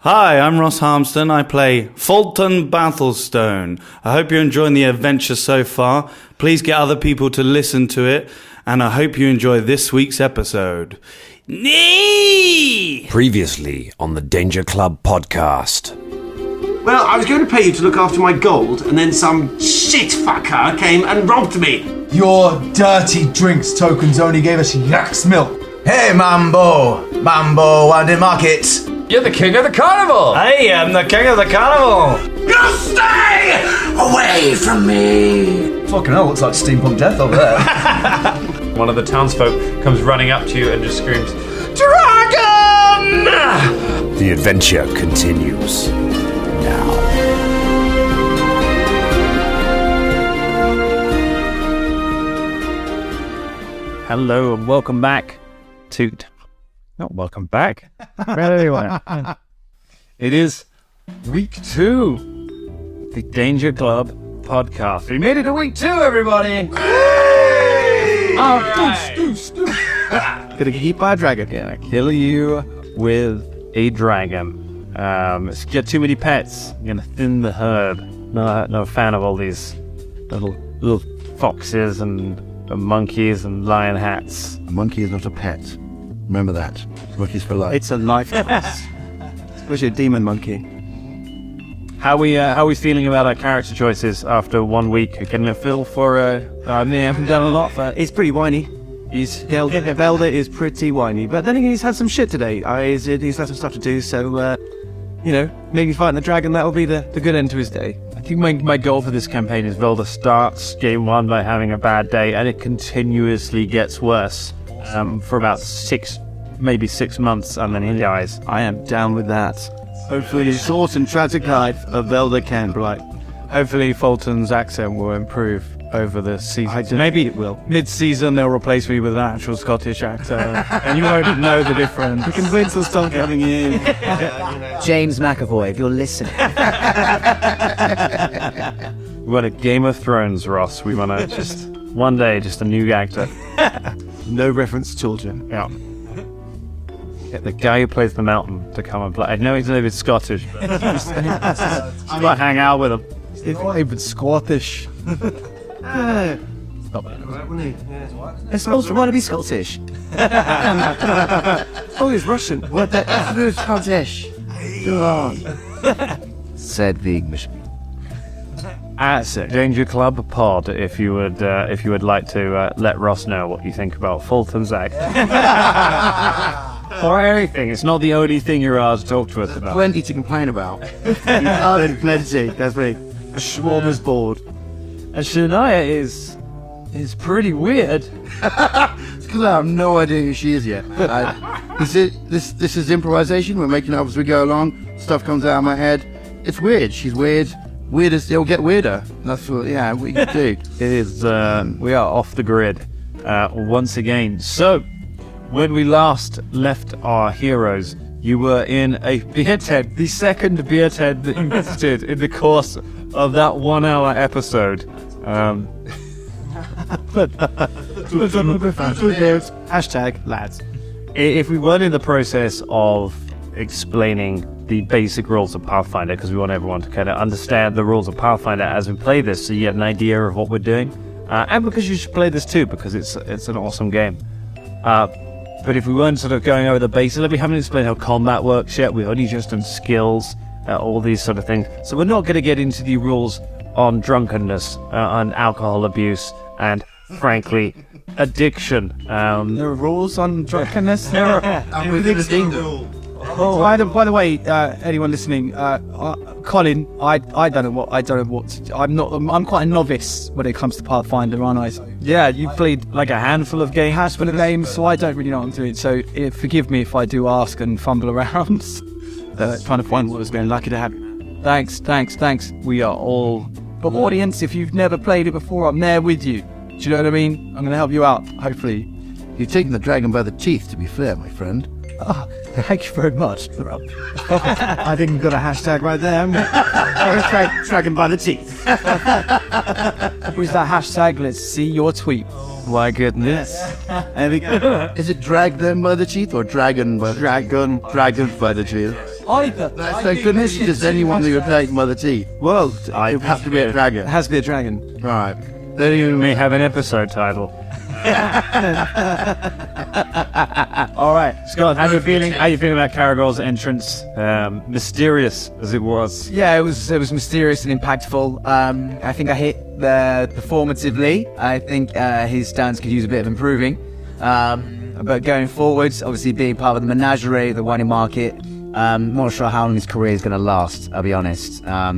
Hi, I'm Ross Harmston. I play Fulton Battlestone. I hope you're enjoying the adventure so far. Please get other people to listen to it, and I hope you enjoy this week's episode. Nee! Previously on the Danger Club podcast. Well, I was going to pay you to look after my gold, and then some shit fucker came and robbed me. Your dirty drinks tokens only gave us yak's milk. Hey, Mambo, Wandin Market. You're the king of the carnival! Hey, I'm the king of the carnival! You stay away from me! Fucking hell, looks like steampunk death over there. One of the townsfolk comes running up to you and just screams, Dragon! The adventure continues now. Hello and welcome back to... Not welcome back. Anyway. It is week 2 of the Danger Club podcast. We made it to week 2, everybody! Gonna get hit by a dragon. Gonna kill you with a dragon. If you get too many pets, you're gonna thin the herd. No fan of all these little foxes and monkeys and lion hats. A monkey is not a pet. Remember that. Monkeys for life. It's a life especially a demon monkey. How we feeling about our character choices after 1 week? Getting a feel for I haven't done a lot, but He's pretty whiny. Velda is pretty whiny, but then again, he's had some shit today. He's had some stuff to do, so maybe fighting the dragon, that'll be the good end to his day. I think my goal for this campaign is Velda starts game 1 by having a bad day, and it continuously gets worse for about 6 months, and then he dies. I am down with that. Hopefully the short and tragic life of Velda Canbright. Hopefully Fulton's accent will improve over the season. Maybe it will. Mid-season they'll replace me with an actual Scottish actor, and you won't know the difference. We can wait till start coming in. James McAvoy, if you're listening. We want a Game of Thrones, Ross. We want to just one day, just a new actor. No reference to children. Yeah. Get the guy who plays the mountain to come and play. I know he's a little bit Scottish, but just gotta hang out with him. It's not even Scottish. Stop it. It's supposed to want to be Scottish. Oh, he's Russian. What the F is Scottish? Said the Englishman. At Danger Club Pod, if you would like to let Ross know what you think about Fulton's act. Or anything. It's not the only thing you're asked to talk to us about. Plenty to complain about. Plenty. That's me. A smorgasbord. And Shania is pretty weird. It's because I have no idea who she is yet. This is improvisation. We're making it up as we go along. Stuff comes out of my head. It's weird. She's weird. Weird as they'll get weirder. That's what you can do. It is. We are off the grid once again. So, when we last left our heroes, you were in a beer tent, the second beer tent that you visited in the course of that 1 hour episode. Hashtag lads. If we weren't in the process of explaining the basic rules of Pathfinder, because we want everyone to kind of understand the rules of Pathfinder as we play this, so you get an idea of what we're doing, and because you should play this too, because it's an awesome game. But if we weren't sort of going over the basics, we haven't explained how combat works yet. We've only just done skills, all these sort of things. So we're not going to get into the rules on drunkenness, on alcohol abuse, and frankly, addiction. There are rules on drunkenness. I'm within the kingdom. Oh, by the way, anyone listening, Colin, I don't know what. I'm quite a novice when it comes to Pathfinder, aren't I? Yeah, you played like a handful of games. Has been a game, so I don't really know what I'm doing. So forgive me if I do ask and fumble around, trying to find what was going. Lucky to have you. Thanks. We are all. But audience, if you've never played it before, I'm there with you. Do you know what I mean? I'm going to help you out, hopefully. You've taken the dragon by the teeth, to be fair, my friend. Oh, thank you very much. I think you've got a hashtag right there. Dragon by the teeth. Who's that hashtag? Let's see your tweet. My goodness. Is it drag them by the teeth or dragon by the teeth? Dragon by the teeth. Either. Thank goodness, just anyone who would take Mother Teeth. Well, It would have to be a dragon. It has to be a dragon. Right. Then you may have an episode title. All right. Scott, how you feeling about Caragor's entrance? Mysterious as it was. Yeah, it was mysterious and impactful. I think I hit performatively. I think his stance could use a bit of improving. But going forwards, obviously being part of the menagerie, the wine market, I'm not sure how long his career is going to last, I'll be honest. I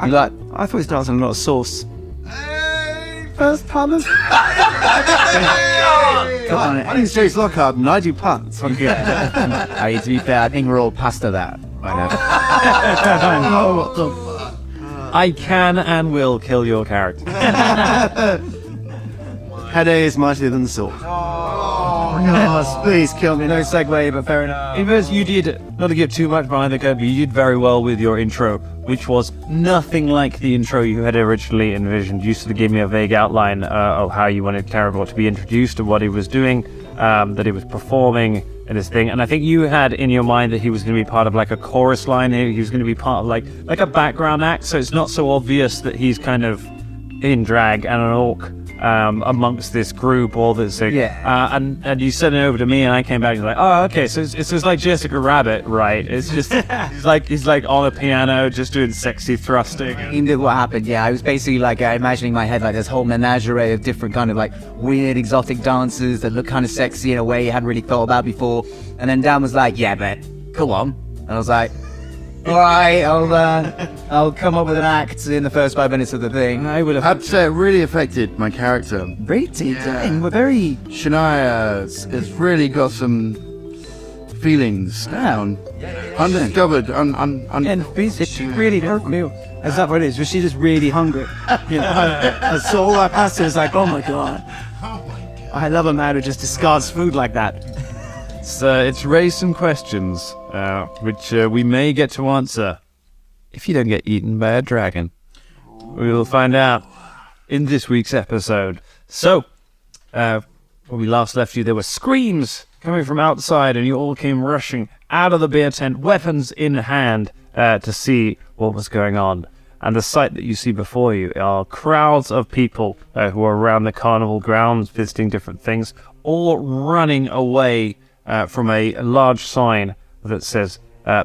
thought he started on a lot of sauce. First puns. I didn't say Lockhart, and I do puns. To be fair, I think we're all past that by now. I can and will kill your character. Head is mightier than the sword. Oh, please kill me. No segue, but fair enough. Inverse, you did, not to give too much behind the curtain, you did very well with your intro, which was nothing like the intro you had originally envisioned. You sort of gave me a vague outline of how you wanted Caragor to be introduced to what he was doing, that he was performing and this thing. And I think you had in your mind that he was going to be part of like a chorus line. He was going to be part of like a background act, so it's not so obvious that he's kind of in drag and an orc amongst this group, all this thing. Yeah. And you sent it over to me, and I came back and like, oh, okay, so it's just like Jessica Rabbit, right? It's just he's like on a piano, just doing sexy thrusting. What happened? Yeah, I was basically like imagining in my head like this whole menagerie of different kind of like weird exotic dancers that look kind of sexy in a way you hadn't really thought about before. And then Dan was like, "Yeah, but come on," and I was like, all right, I'll come up with an act in the first 5 minutes of the thing. I'd say it really affected my character. Really? We're very... Shania has really got some feelings down. Undiscovered. And she really hurt me. Is that what it is? Was she just really hungry? You know, that's all I passed her is like, oh my god. I love a man who just discards food like that. It's raised some questions, which we may get to answer if you don't get eaten by a dragon. We will find out in this week's episode. So, when we last left you, there were screams coming from outside, and you all came rushing out of the beer tent, weapons in hand, to see what was going on. And the sight that you see before you are crowds of people who are around the carnival grounds, visiting different things, all running away from a large sign that says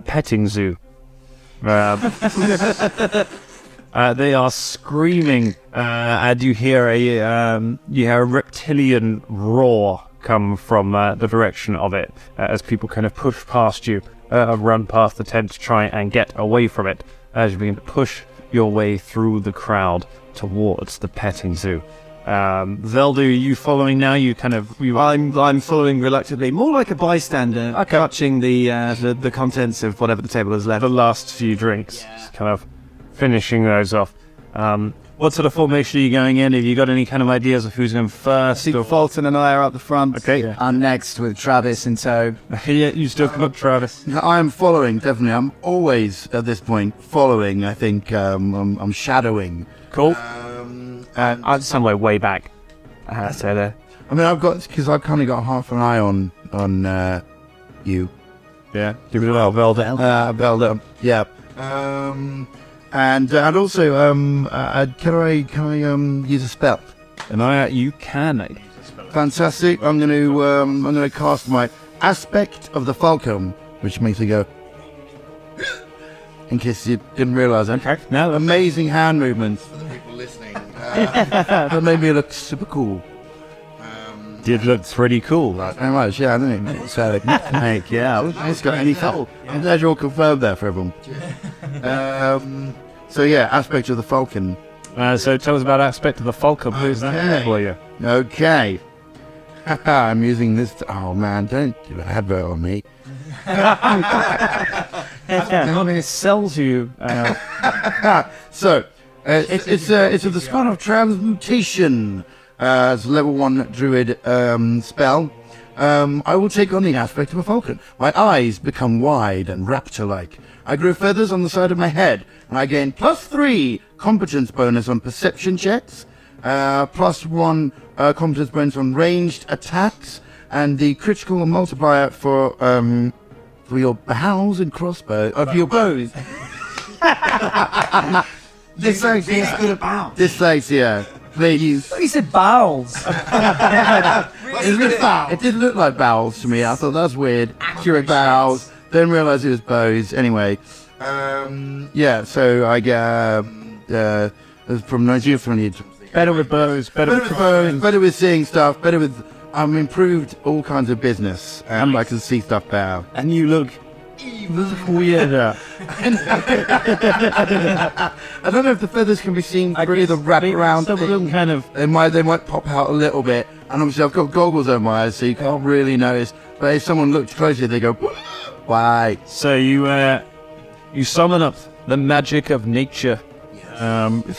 petting zoo. They are screaming, and you hear a reptilian roar come from the direction of it as people kind of push past you, run past the tent to try and get away from it as you begin to push your way through the crowd towards the petting zoo. Veldu, are you following now? I'm following reluctantly, more like a bystander, watching the contents of whatever the table has left. The last few drinks, just kind of finishing those off. What sort of formation are you going in? Have you got any kind of ideas of who's going first? See, Fulton and I are up the front. Okay. Yeah. I'm next with Travis in tow. Yeah, you still come up, Travis. I'm following, definitely. I'm always, at this point, following. I think I'm shadowing. Cool. I'm somewhere way back. So there. I mean, because I've kind of got half an eye on you. Yeah. Give it a little Velda. Velda. Yeah. And also, can I use a spell? And you can. Fantastic. I'm going to cast my Aspect of the Falcon, which makes me go. In case you didn't realise that. Okay. No, amazing hand movements for the people listening. That made me look super cool. Did look pretty cool. Right, very much, yeah, I don't know. So, yeah, it's got any trouble. I'm glad you're all confirmed there for everyone. So yeah, Aspect of the Falcon. So tell us about Aspect of the Falcon. Who's that for you? Okay. I'm using this. Oh man, don't do an advert on me. It sells you. So, it's of the Spawn of Transmutation. It's a level 1 druid spell. I will take on the aspect of a falcon. My eyes become wide and raptor-like. I grow feathers on the side of my head, and I gain +3 competence bonus on perception checks, +1 competence bonus on ranged attacks, and the critical multiplier for for your bows and crossbows, for your bows. Dyslexia. Please. He said bowels. It did look like bowels to me. I thought that's weird. Accurate bowels. Then realised it was bows. Anyway, yeah. So I get from Nigeria from the Better with bows. Better with bows. Better with seeing stuff. Better with improved all kinds of business. And I can see stuff better. And you look weirder. I don't know if the feathers can be seen through the wrap around. Kind of. They might pop out a little bit. And obviously I've got goggles over my eyes, so you can't really notice. But if someone looks closely, they go, why? So you summon up the magic of nature,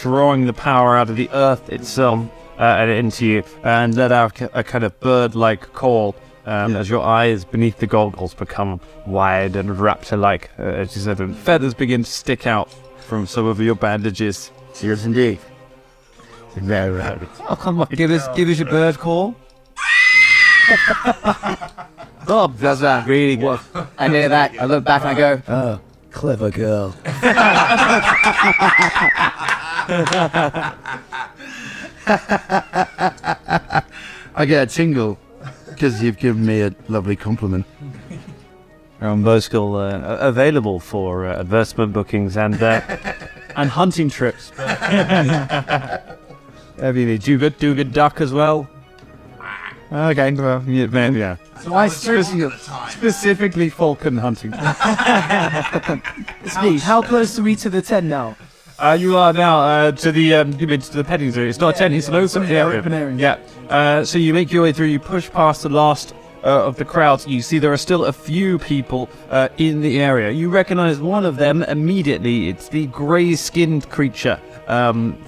drawing the power out of the earth itself and into you, and let out a kind of bird-like call as your eyes beneath the goggles become wide and raptor-like. As you said, and feathers begin to stick out from some of your bandages. Yes, indeed. Very right. Oh, come on, give us your bird call. Bob does that really well. I hear that. I look back and I go, oh, clever girl. I get a tingle because you've given me a lovely compliment. Those still available for advertisement bookings and hunting trips. Have you do good duck as well? Okay, well, yeah. So I specifically falcon hunting. It's me. How close are we to the tent now? You are now to the petting zoo. It's not a tent, it's an open area. Yeah. So you make your way through, you push past the last of the crowds. You see there are still a few people in the area. You recognize one of them immediately. It's the grey-skinned creature from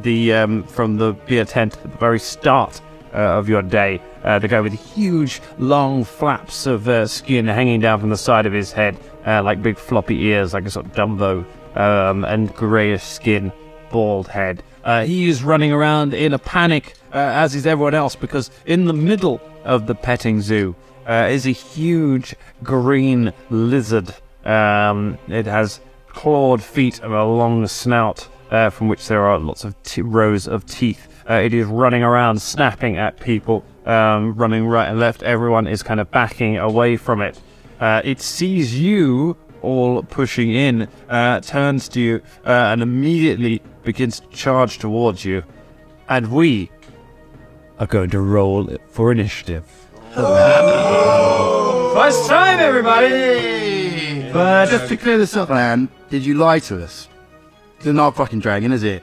the beer tent at the very start of your day. The guy with huge, long flaps of skin hanging down from the side of his head, like big floppy ears, like a sort of Dumbo, and greyish skin, bald head. He is running around in a panic, as is everyone else, because in the middle of the petting zoo is a huge green lizard. It has clawed feet and a long snout, from which there are lots of rows of teeth. It is running around, snapping at people, running right and left. Everyone is kind of backing away from it. It sees you all pushing in, turns to you, and immediately begins to charge towards you. And we are going to roll for initiative. First time, everybody! But just to clear this up, man, did you lie to us? It's not a fucking dragon, is it?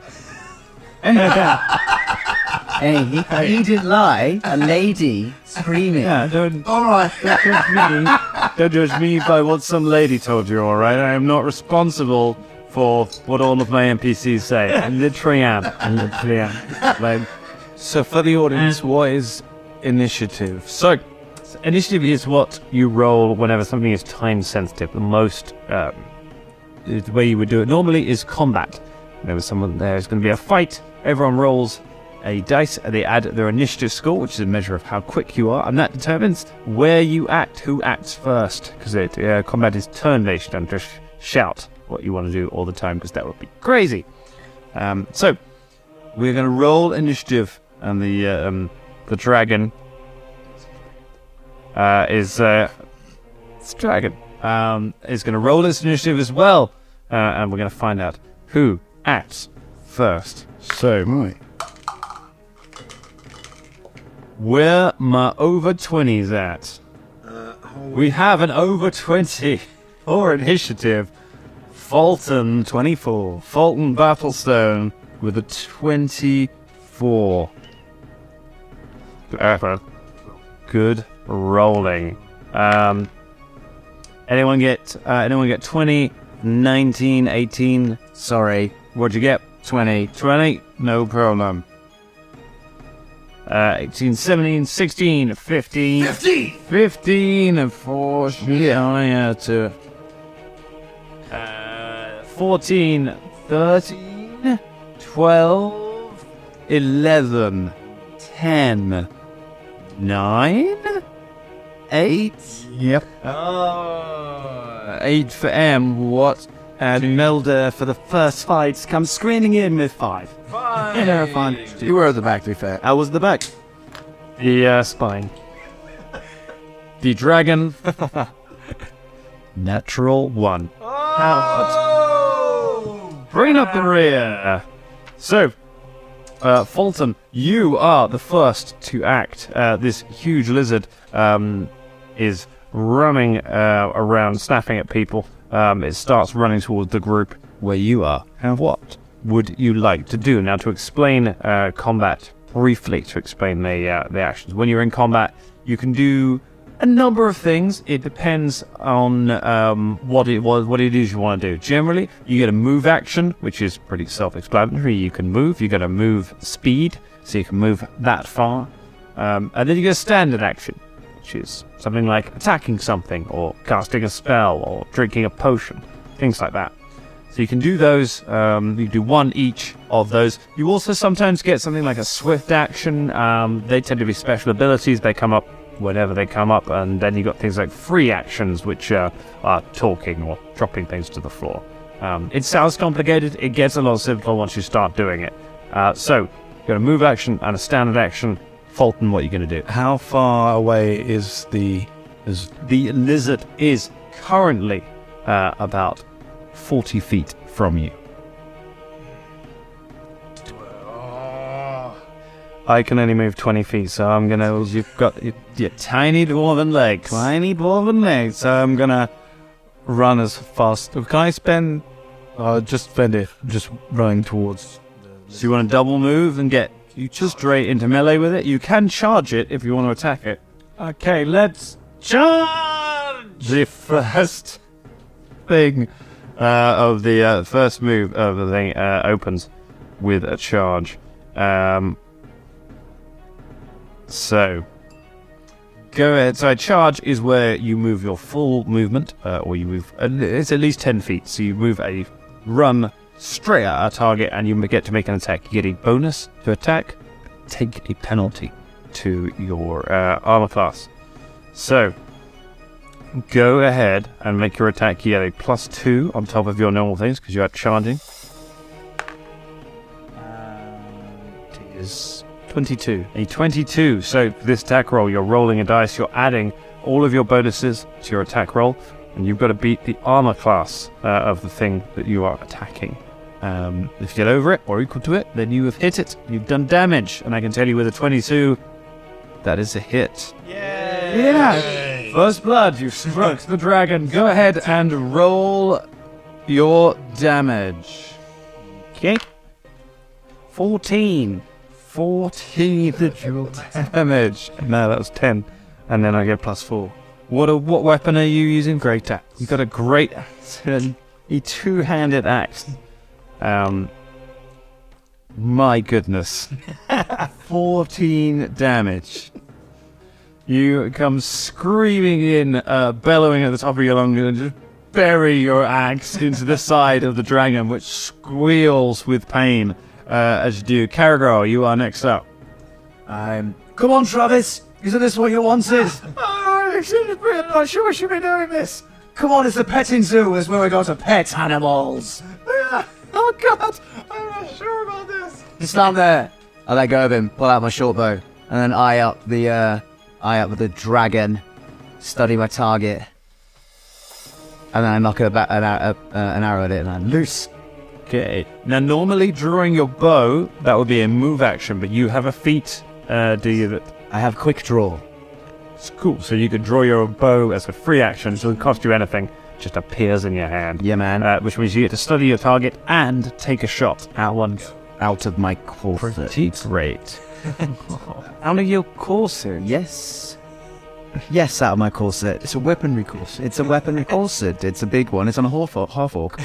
Hey, he didn't lie. A lady screaming. Yeah, don't Alright. don't judge me by what some lady told you, alright? I am not responsible for what all of my NPCs say. I literally am. Like, so for the audience, what is initiative? So, initiative is what you roll whenever something is time sensitive. The most, the way you would do it normally is combat. Whenever there's going to be a fight, everyone rolls a dice, and they add their initiative score, which is a measure of how quick you are, and that determines where you act, who acts first, because combat is turn-based. Don't just shout what you want to do all the time, because that would be crazy. So we're going to roll initiative, and the dragon is going to roll its initiative as well, and we're going to find out who acts first. So Right. where my over 20s at? We have an over 20 for initiative. Fulton 24. Fulton Battlestone with a 24. Good rolling. Anyone get 20, 19, 18? Sorry. What'd you get? 20. 20? No problem. 18, 17, 16, 15. 15 and 4. Yeah, to 14, 13, 12, 11, 10, 9, 8. Yep. 8 for M. What? And Melda for the first fight comes screaming in with 5. Yeah, fine. You were at the back, to be fair. How was the back? The spine. The dragon. Natural 1. Bring up the rear. So, Fulton, you are the first to act. This huge lizard is running around, snapping at people. It starts running towards the group where you are. And what would you like to do? Now, to explain combat briefly, to explain the actions. When you're in combat, you can do a number of things. It depends on what it is you want to do. Generally, you get a move action, which is pretty self-explanatory. You can move. You get a move speed, so you can move that far. And then you get a standard action, which is something like attacking something, or casting a spell, or drinking a potion, things like that. So you can do those. You do one each of those. You also sometimes get something like a swift action. They tend to be special abilities. They come up whenever they come up, and then you got things like free actions, which are talking or dropping things to the floor. It sounds complicated. It gets a lot simpler once you start doing it. So you've got a move action and a standard action. Fulton, what are you going to do? How far away is the lizard is currently about 40 feet from you. I can only move 20 feet, so I'm gonna. You've got your tiny dwarven legs. Tiny dwarven legs. So I'm gonna run as fast. Can I spend? Just spend it. Just running towards. So you want to double move and get you just straight into melee with it. You can charge it if you want to attack it. Okay, let's charge. The first thing of the first move of the thing opens with a charge. So, go ahead. So, a charge is where you move your full movement, or you move. It's at least 10 feet. So you move run straight at a target, and you get to make an attack. You get a bonus to attack. Take a penalty to your armor class. So, go ahead and make your attack. You get a +2 on top of your normal things because you are charging. It is 22. A 22. So this attack roll, you're rolling a dice, you're adding all of your bonuses to your attack roll, and you've got to beat the armor class of the thing that you are attacking. If you get over it or equal to it, then you have hit it. You've done damage, and I can tell you with a 22, that is a hit. Yeah! First blood, you struck the dragon. Go ahead and roll your damage. Okay. 14 damage. No, that was 10. And then I get +4. What weapon are you using? Great axe. You got a great axe. A two-handed axe. My goodness. 14 damage. You come screaming in, bellowing at the top of your lungs, and just bury your axe into the side of the dragon, which squeals with pain. As you do. Caragor, you are next up. Come on, Travis. Isn't this what you wanted? I sure we should be doing this. Come on, it's the petting zoo. It's where we go to pet animals. Oh, God. I'm not sure about this. Stand there. I let go of him, pull out my short bow, and then eye up with the dragon, study my target, and then I knock an arrow at it, and I loose. Okay. Now, normally drawing your bow, that would be a move action, but you have a feat, do you? I have quick draw. It's cool. So you could draw your bow as a free action, so it doesn't cost you anything. It just appears in your hand. Yeah, man. Which means you get to study your target and take a shot at one out of my corset. Pretty great. Out of your corset? Yes. Yes, out of my corset. It's a weaponry corset. It's a weaponry corset. It's a big one. It's on a half orc.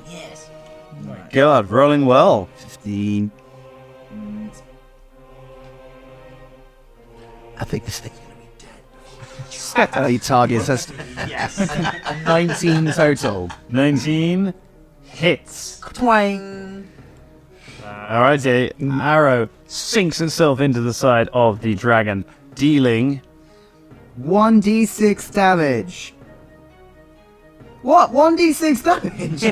Yes. Oh my God, rolling well. 15. I think this thing's gonna be dead. He targets us. Yes. 19 total. 19 hits. Twang. Alright, arrow sinks itself into the side of the dragon, dealing 1d6 damage. What? 1d6 damage?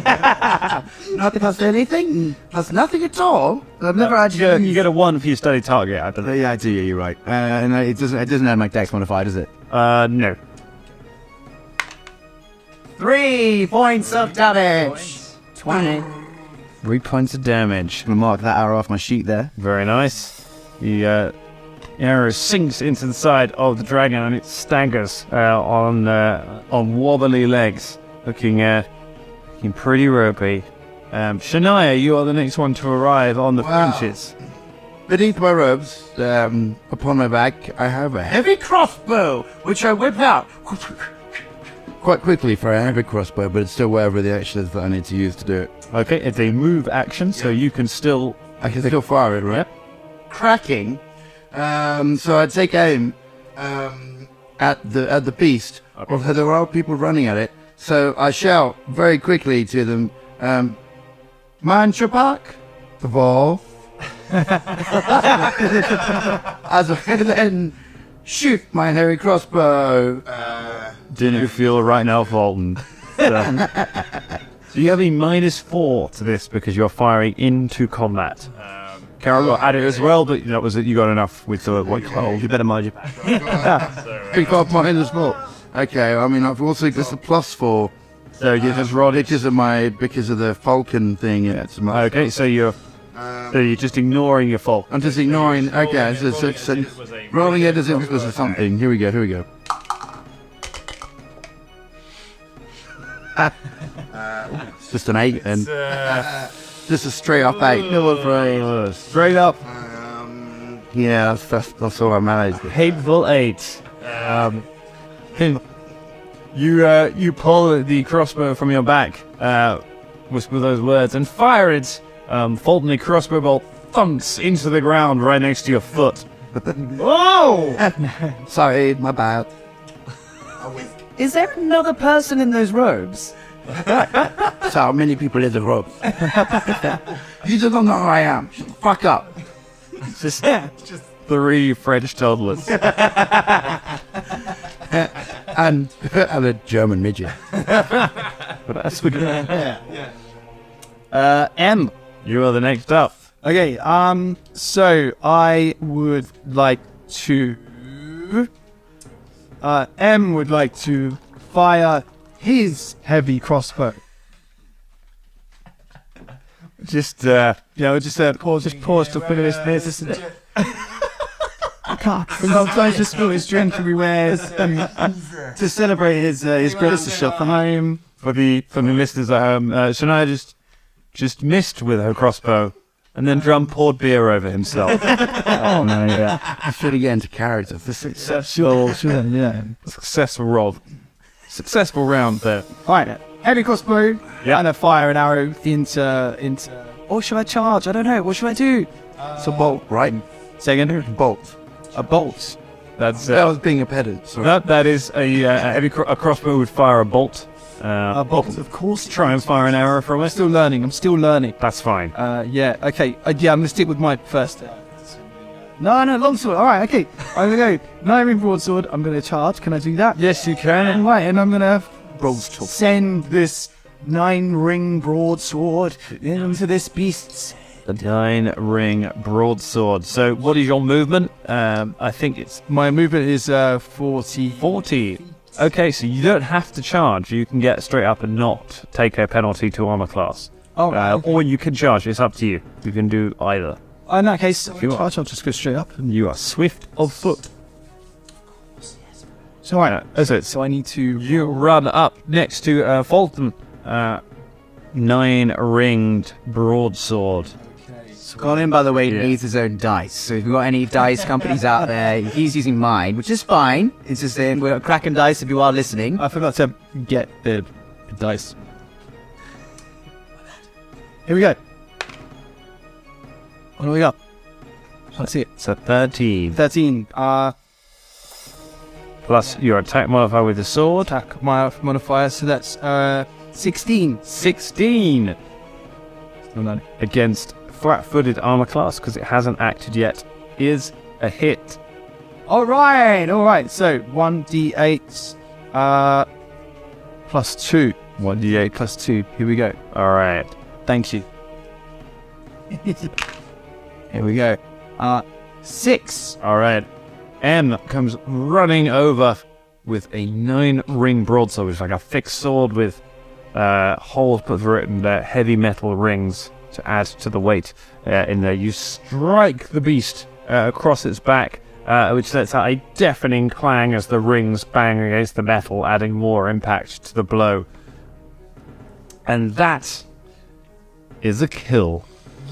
Not plus anything? Plus nothing at all? I've never actually... you get a 1 for your study target, I believe. Yeah, I do. Yeah, you're right. And it doesn't add my dex modifier, does it? No. 3 points of damage. 20. 3 points of damage. I'm gonna mark that arrow off my sheet there. Very nice. The arrow sinks into the side of the dragon and it staggers on wobbly legs, looking pretty ropey. Shania, you are the next one to arrive on the fringes. Beneath my robes, upon my back, I have a heavy crossbow, which I whip out quite quickly for a heavy crossbow, but it's still whatever the action is that I need to use to do it. Okay, it's a move action, so you can still... I can still fire it, right? Yep. Cracking. So I take aim at the beast. Okay. Although there are people running at it, so I shout very quickly to them, "Man Shapak, evolve." As I then shoot my hairy crossbow. Didn't you feel right now, Fulton? So you have a -4 to this because you're firing into combat. Carol got at it as well, but that was it. You got enough with the white cloud. You better mind your back. Pick up -4. Okay, I mean I've also got a +4. So you just rolled it. Because of the falcon thing. It's my Okay, so you're just ignoring your fault. I'm just ignoring. Okay, so rolling it as if it was something. Here we go. It's just an 8 and just a straight up 8. Straight up. Yeah, that's all I managed. Hateful 8. You pull the crossbow from your back with those words and fire it. Fulton, the crossbow bolt thumps into the ground right next to your foot. Whoa! Sorry, my bad. Is there another person in those robes? So many people in the room. You don't know who I am. Shut the fuck up. Just 3 French toddlers. And a German midget. But that's good. M, you are the next up. Okay, so I would like to... M would like to fire his heavy crossbow. Just pause to finish this, isn't it? I can't. Sometimes just spill his drink everywhere to celebrate his greatest for Maim. For the listeners at home, Shania just missed with her crossbow, and then Drum poured beer over himself. Oh no! Yeah, I should get into character. Successful roll. Successful round there. Right, heavy crossbow, Yeah. and I fire an arrow into. Or should I charge? I don't know. What should I do? It's a bolt, right? Say again. Bolt. A bolt. That's That was being a pedant. Sorry. that is a crossbow would fire a bolt. A bolt, of course. Try and fire an arrow from I'm it. still learning. That's fine. Yeah. Okay. Yeah. I'm gonna stick with my first. No, longsword. All right. Okay. I'm gonna go 9-ring broadsword. I'm gonna charge. Can I do that? Yes, you can. Right, and I'm gonna send this 9-ring broadsword into this beast's. The 9-ring broadsword. So, what is your movement? I think it's My movement is 40. 40. Okay, so you don't have to charge. You can get straight up and not take a penalty to armor class. Oh, okay. Or you can charge. It's up to you. You can do either. In that case, you I'll just go straight up. You are swift of foot. So I need to. You run up next to Fulton. 9-ringed broadsword. Colin, by the way, needs his own dice. So if you've got any dice companies out there, he's using mine, which is fine. It's just we're cracking dice if you are listening. I forgot to get the dice. Here we go. What do we got? Let's see it. So 13. 13. Plus your attack modifier with the sword. Attack modifier, so that's 16. 16. Against flat-footed armor class, because it hasn't acted yet, is a hit. All right. So 1d8 plus 2. 1d8 plus 2. Here we go. All right. Thank you. Here we go. 6. All right. M comes running over with a 9-ring broadsword, which is like a thick sword with holes put through it and heavy metal rings to add to the weight in there. You strike the beast across its back, which lets out a deafening clang as the rings bang against the metal, adding more impact to the blow. And that is a kill.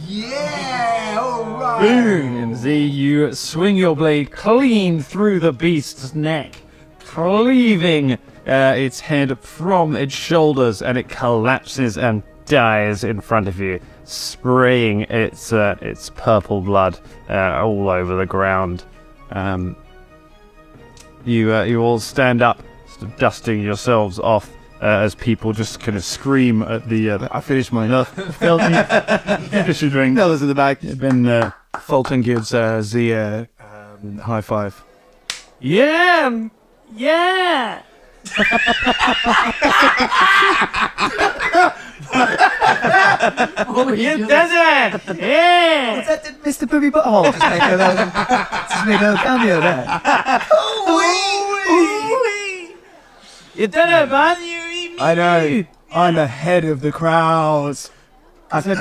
Yeah, alright. Boom! You swing your blade clean through the beast's neck, cleaving its head from its shoulders, and it collapses and dies in front of you, spraying its purple blood all over the ground. You all stand up, sort of dusting yourselves off as people just kind of scream at the. I finished mine. Finish your drink. The others in the back. Then Fulton gives Z a high five. Yeah! Yeah! Oh, you did it! Yeah! Is that Mr. Booby Butthole? Just make a cameo there. You did it, man! I know. I'm ahead of the crowds. I said,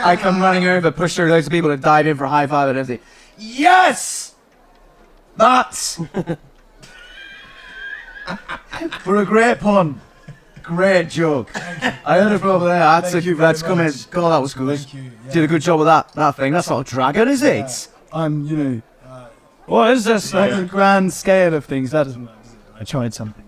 I come running over, push through loads of people and dive in for a high five and everything. Yes! But for a great pun. Great joke. I heard it from over there. I had to keep lads come in. God, that was good. Did a good job with that thing. That's not a dragon, is it? I'm, What is this? like the grand scale of things. That doesn't matter. I tried something.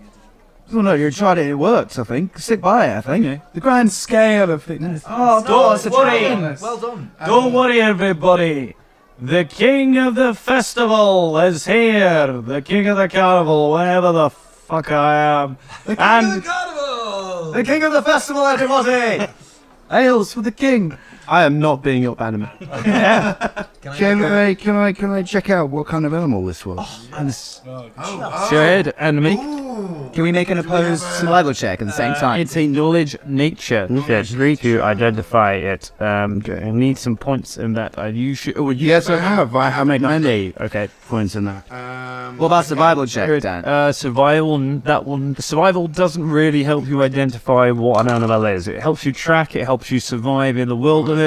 Well, no, you tried it. It worked, I think. Stick by it, I think. The grand scale of things. Oh, no, it's a dragon. Well done. Don't worry, everybody. The king of the festival is here. The king of the carnival, wherever the fuck I am. And Carnival! The king of the festival, everybody! Hails for the king. I am not being your bannerman. Can I check out what kind of animal this was? Shared enemy. Can we make an opposed survival check at the same time? It's a knowledge nature check to identify it. I need some points in that. Yes, I have. I made 90 points in that. What about survival check, Dan? Survival doesn't really help you identify what an animal is. It helps you track. It helps you survive in the wilderness.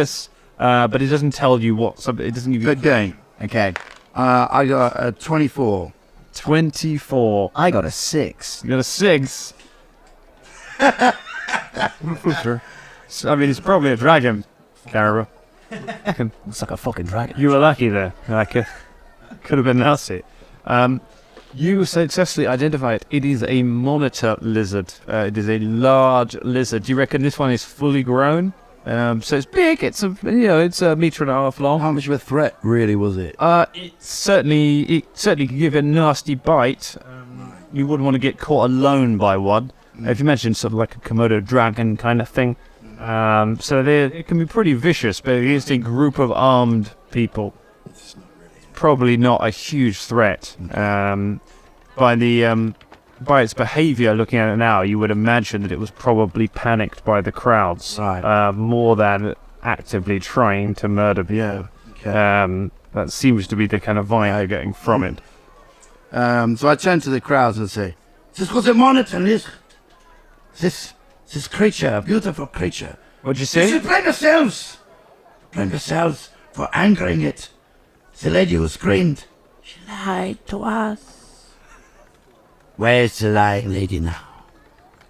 But it doesn't tell you what. It doesn't give you. Good game. Okay. I got a 24. 24. I got a 6. You got a 6. I mean, it's probably a dragon, Carnival. Looks like a fucking dragon. You were lucky there. Could have been nasty. You successfully identify it. It is a monitor lizard. It is a large lizard. Do you reckon this one is fully grown? So it's big. It's a meter and a half long. How much of a threat really was it? It certainly could give a nasty bite. You wouldn't want to get caught alone by one. If you mentioned sort of like a Komodo dragon kind of thing. So it can be pretty vicious, but against a group of armed people, probably not a huge threat. By its behaviour, looking at it now, you would imagine that it was probably panicked by the crowds, more than actively trying to murder people. That seems to be the kind of vibe you're getting from it. So I turned to the crowds and say, "This was a monitor lizard. This creature, a beautiful creature. What'd you You say? should blame yourselves. Blame yourselves for angering it." The lady who screamed, "She lied to us." Where's the lying lady now?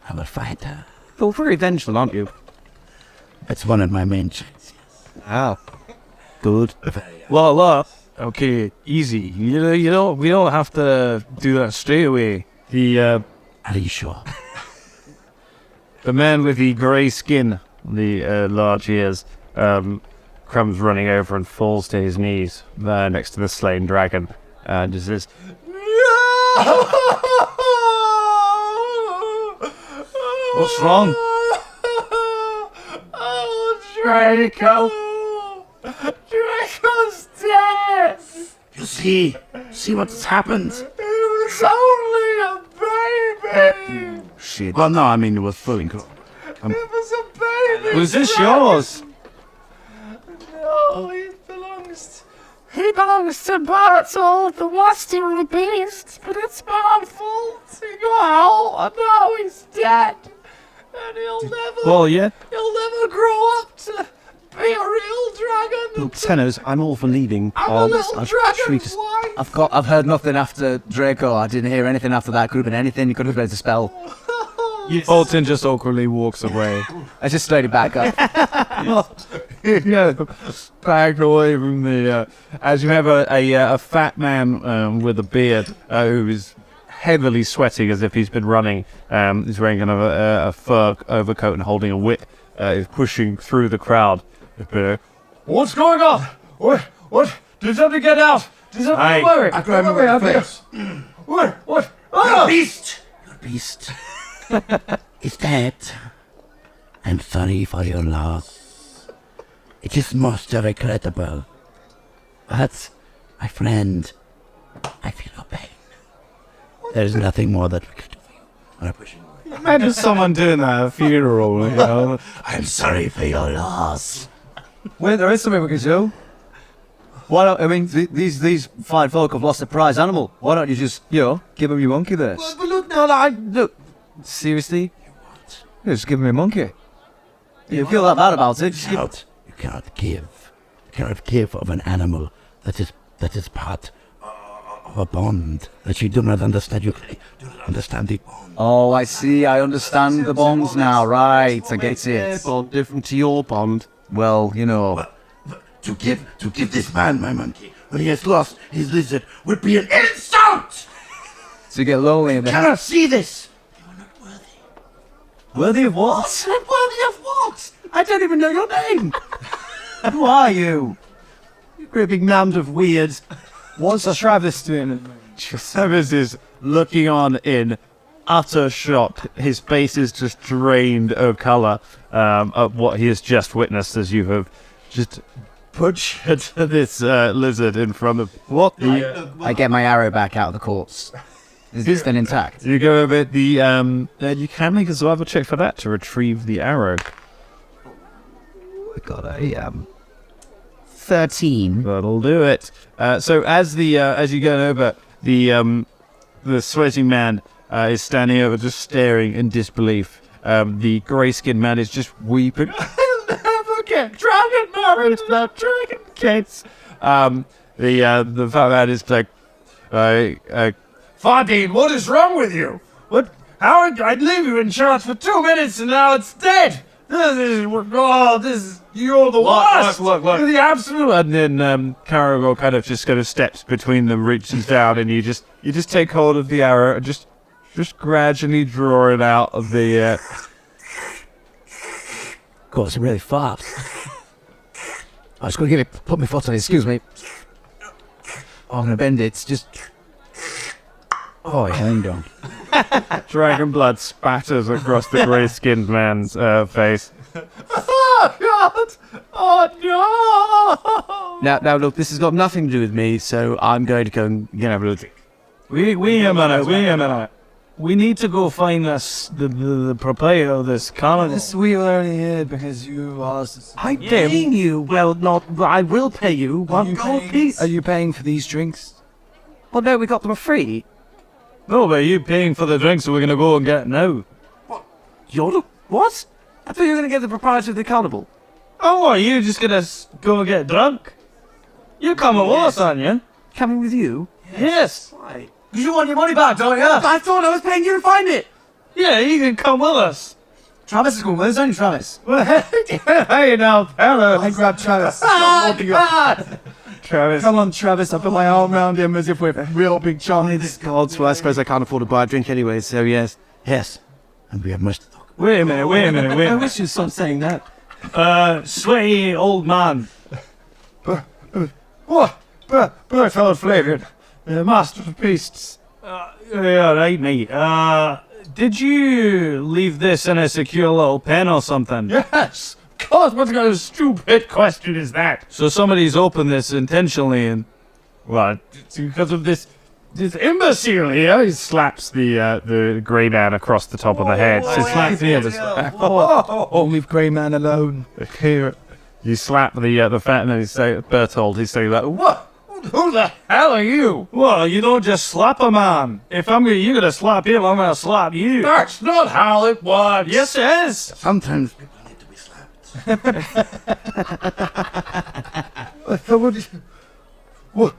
I will find her. You're very vengeful, aren't you? It's one of my main traits. Oh. Good. Well, okay, easy. We don't have to do that straight away. Are you sure? The man with the grey skin, the large ears, comes running over and falls to his knees next to the slain dragon, and just says, What's wrong? "Oh, Draco! Draco's dead! You see what's happened? It was only a baby! Shit. Well, no, I mean, it was fully grown. It was a baby! Was this yours? No, he belongs to Bartle, the master of the beast, but it's my fault. Well, now he's dead. And he'll never grow up to be a real dragon. Look, Tenors, I'm all for leaving. I'm a little dragon's wife. I've heard nothing after Draco. I didn't hear anything after that. Could have been anything. You could have read the spell. Fulton just awkwardly walks away. I just slowed it back up. Back away from the. As you have a fat man with a beard who is heavily sweating as if he's been running. He's wearing kind of a fur overcoat and holding a whip. Is pushing through the crowd. What's going on? What? Did somebody get out? Did somebody worry? I grab him by the face. What? Your beast! Your beast is dead. I'm sorry for your loss. It is most regrettable. But, my friend, I feel no pain. There is nothing more that we can do for you. I push you. Imagine someone doing that at a funeral, you know. I'm sorry for your loss. Well, there is something we can do. Why don't, I mean, these fine folk have lost a prize animal. Why don't you just, give them your monkey there? But look, Look, seriously? Just give him your monkey. You feel that bad about it? You cannot give. You cannot give of an animal that is part of a bond that you do not understand. You do not understand the bond. Oh, I see. I understand the bonds now. Right, I get it. Bond different to your bond. Well, To give this man my monkey when he has lost his lizard would be an insult! to get lonely in You the cannot see this! You are not worthy. Worthy of what? Not worthy of what? I don't even know your name. Who are you? You great big mound of weird. What's Travis doing? Travis is looking on in utter shock. His face is just drained of colour of what he has just witnessed as you have just butchered this lizard in front of what the... I get my arrow back out of the corpse. Is it still intact? You go over the... you can make a survival check for that to retrieve the arrow. I got a 13. That'll do it. So as you go over, the sweating man is standing over, just staring in disbelief. The grey-skinned man is just weeping. I'll never get dragon married to that dragon kids. The fat man is like, Fardine, what is wrong with you? What? How I'd leave you in charge for 2 minutes and now it's dead. You're the worst. Look. You're the absolute. And then Carnival kind of steps between them, reaches down, and you just take hold of the arrow and just gradually draw it out of the. Of course, really fast. I was going to put my foot on it. Excuse me. Oh, I'm going to bend it. It's just. Oh, yeah, hang on. Dragon blood spatters across the grey-skinned man's face. Oh, God! Oh, no! Now, look, this has got nothing to do with me, so I'm going to go and have a look. Wait a minute. We need to go find us the proprietor of this carnival. We were only here because you asked. I'm paying you. Well, not. I will pay you 1 gold piece. Are you paying for these drinks? Well, no, we got them for free. No, but you paying for the drinks, so we're gonna go and get now. What? I thought you were going to get the proprietor of the carnival. Oh, are you just gonna go and get drunk? You coming with us, aren't you? Coming with you? Yes. Why? You want your money back, don't you? I thought I was paying you to find it. Yeah, you can come with us. Travis is going with us, only Travis. Hey now, hello. I grabbed Travis. Travis. Come on, Travis. I put my arm around him as if we're real big Johnny. This is cold, so I suppose I can't afford to buy a drink anyway, so yes. Yes. And we have much to talk about. Wait a minute. I wish you'd stop saying that. Sweaty old man. What? Burford flavoured. Master of beasts. Yeah, right, mate. Did you leave this in a secure little pen or something? Yes. course, what kind of stupid question is that? So somebody's opened this intentionally and... Well, it's because of this imbecile here. He slaps the grey man across the top of the head. It's like oh, leave Grey Man alone. Here, you slap the fat man. Bertold. He's saying like, what? Who the hell are you? Well, you don't just slap a man. If you're gonna slap him, I'm gonna slap you. That's not how it works. Yes, it is. Sometimes people need to be slapped. What?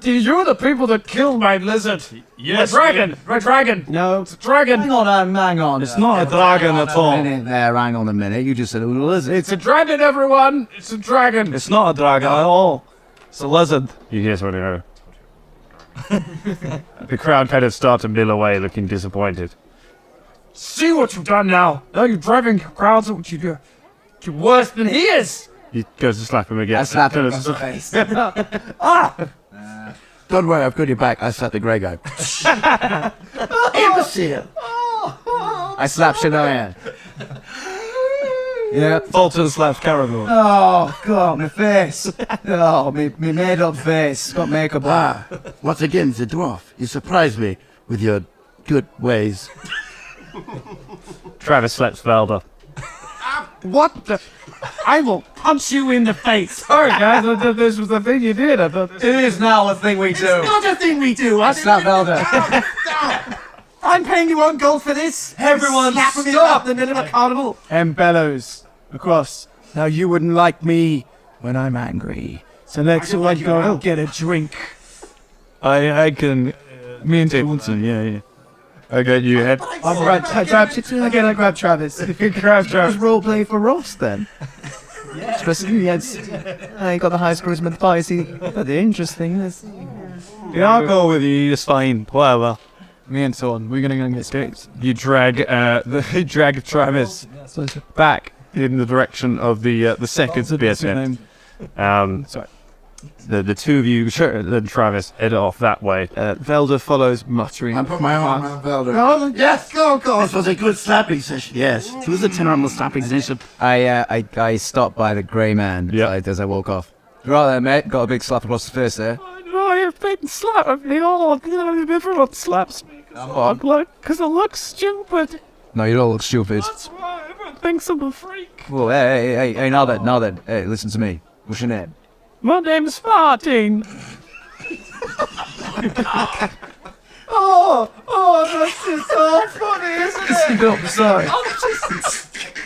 You're the people that killed my lizard. Yes. Red dragon. No. It's a dragon. Hang on. It's not a dragon at all. Hang on a minute. You just said it was a lizard. It's a dragon, everyone. It's a dragon. It's not a dragon at all. It's a lizard. You hear something? The crowd kind of start to mill away, looking disappointed. See what you've done now. Now you're driving crowds. What you do? You're worse than he is. He goes to slap him again. I slapped him in the face. Don't worry, I've got your back. I slapped the grey guy. Imbecile! I slapped Shania. Yeah. Fulton slaps Carnival. Oh, God, my face. Oh, me made-up face. Got makeup on. Once again, the dwarf. You surprised me with your good ways. Travis slaps Velda. What the? I will punch you in the face. Sorry, guys. I thought this was the thing you did. I thought It is now a thing we do. Not a thing we do. I slapped Velda. I'm paying you 1 gold for this. Everyone slapping me stop. up in the middle of a carnival. And bellows across. Now you wouldn't like me when I'm angry. So next time I go get a drink. I can. Me and Fulton, yeah. I got you head. I grab Travis. Grab Travis. Roleplay for Ross then. Especially, yes. I got the highest charisma of the party. But the interesting is. Yeah, I'll go with you. It's fine. Whatever. Me and so on. We're gonna go get skates. You drag Travis back in the direction of the second bit. Sorry. The two of you, then Travis, head off that way. Velda follows, muttering. I put my arm around Velda. Yes, go! This was a good slapping session. Yes. It was a 10-round slapping session. I stopped by the grey man as I woke off. Right there, mate. Got a big slap across the face there. No, you've been slapping me all. Everyone slaps me. Because I look stupid. No, you don't look stupid. That's why everyone thinks I'm a freak. Well, hey, now then. Hey, listen to me. What's your name? My name's Fartine. That's just so funny, isn't it? No, sorry.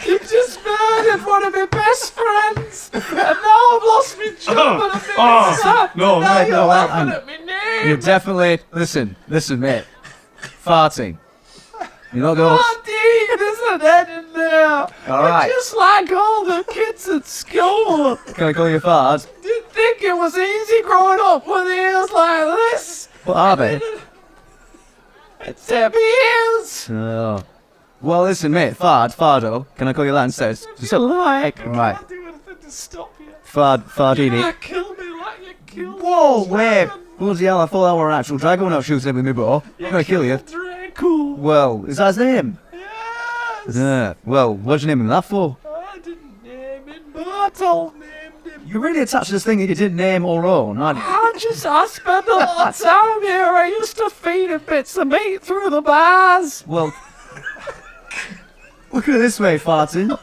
You just murdered one of my best friends, and now I've lost my job and I'm sad. No, now mate, you're no, laughing at me name. You definitely listen, mate. Farting. You're not going. Fartine, there's an head in there. All right. Just like all the kids at school. Can I call you fart? Didn't think it was easy growing up with ears like this. What are they? It's happy ears. Oh. Well, listen, mate. Fardo. Can I call you that instead? Just like. Right. I'll do anything to stop you. Fardini. You kill me like you killed Whoa, the wait. dragon. Bloody hell, I thought that were an actual dragon when I was shooting him with me, bro. I'm gonna kill you. Draco. Well, is that his name? Yes. Yeah. Well, what'd you name him that for? I didn't name him. Bartol named him. You're really attached to this thing that you didn't name or own, aren't you? I spent a lot of time here. I used to feed him bits of meat through the bars. Well, look at it this way, Farty.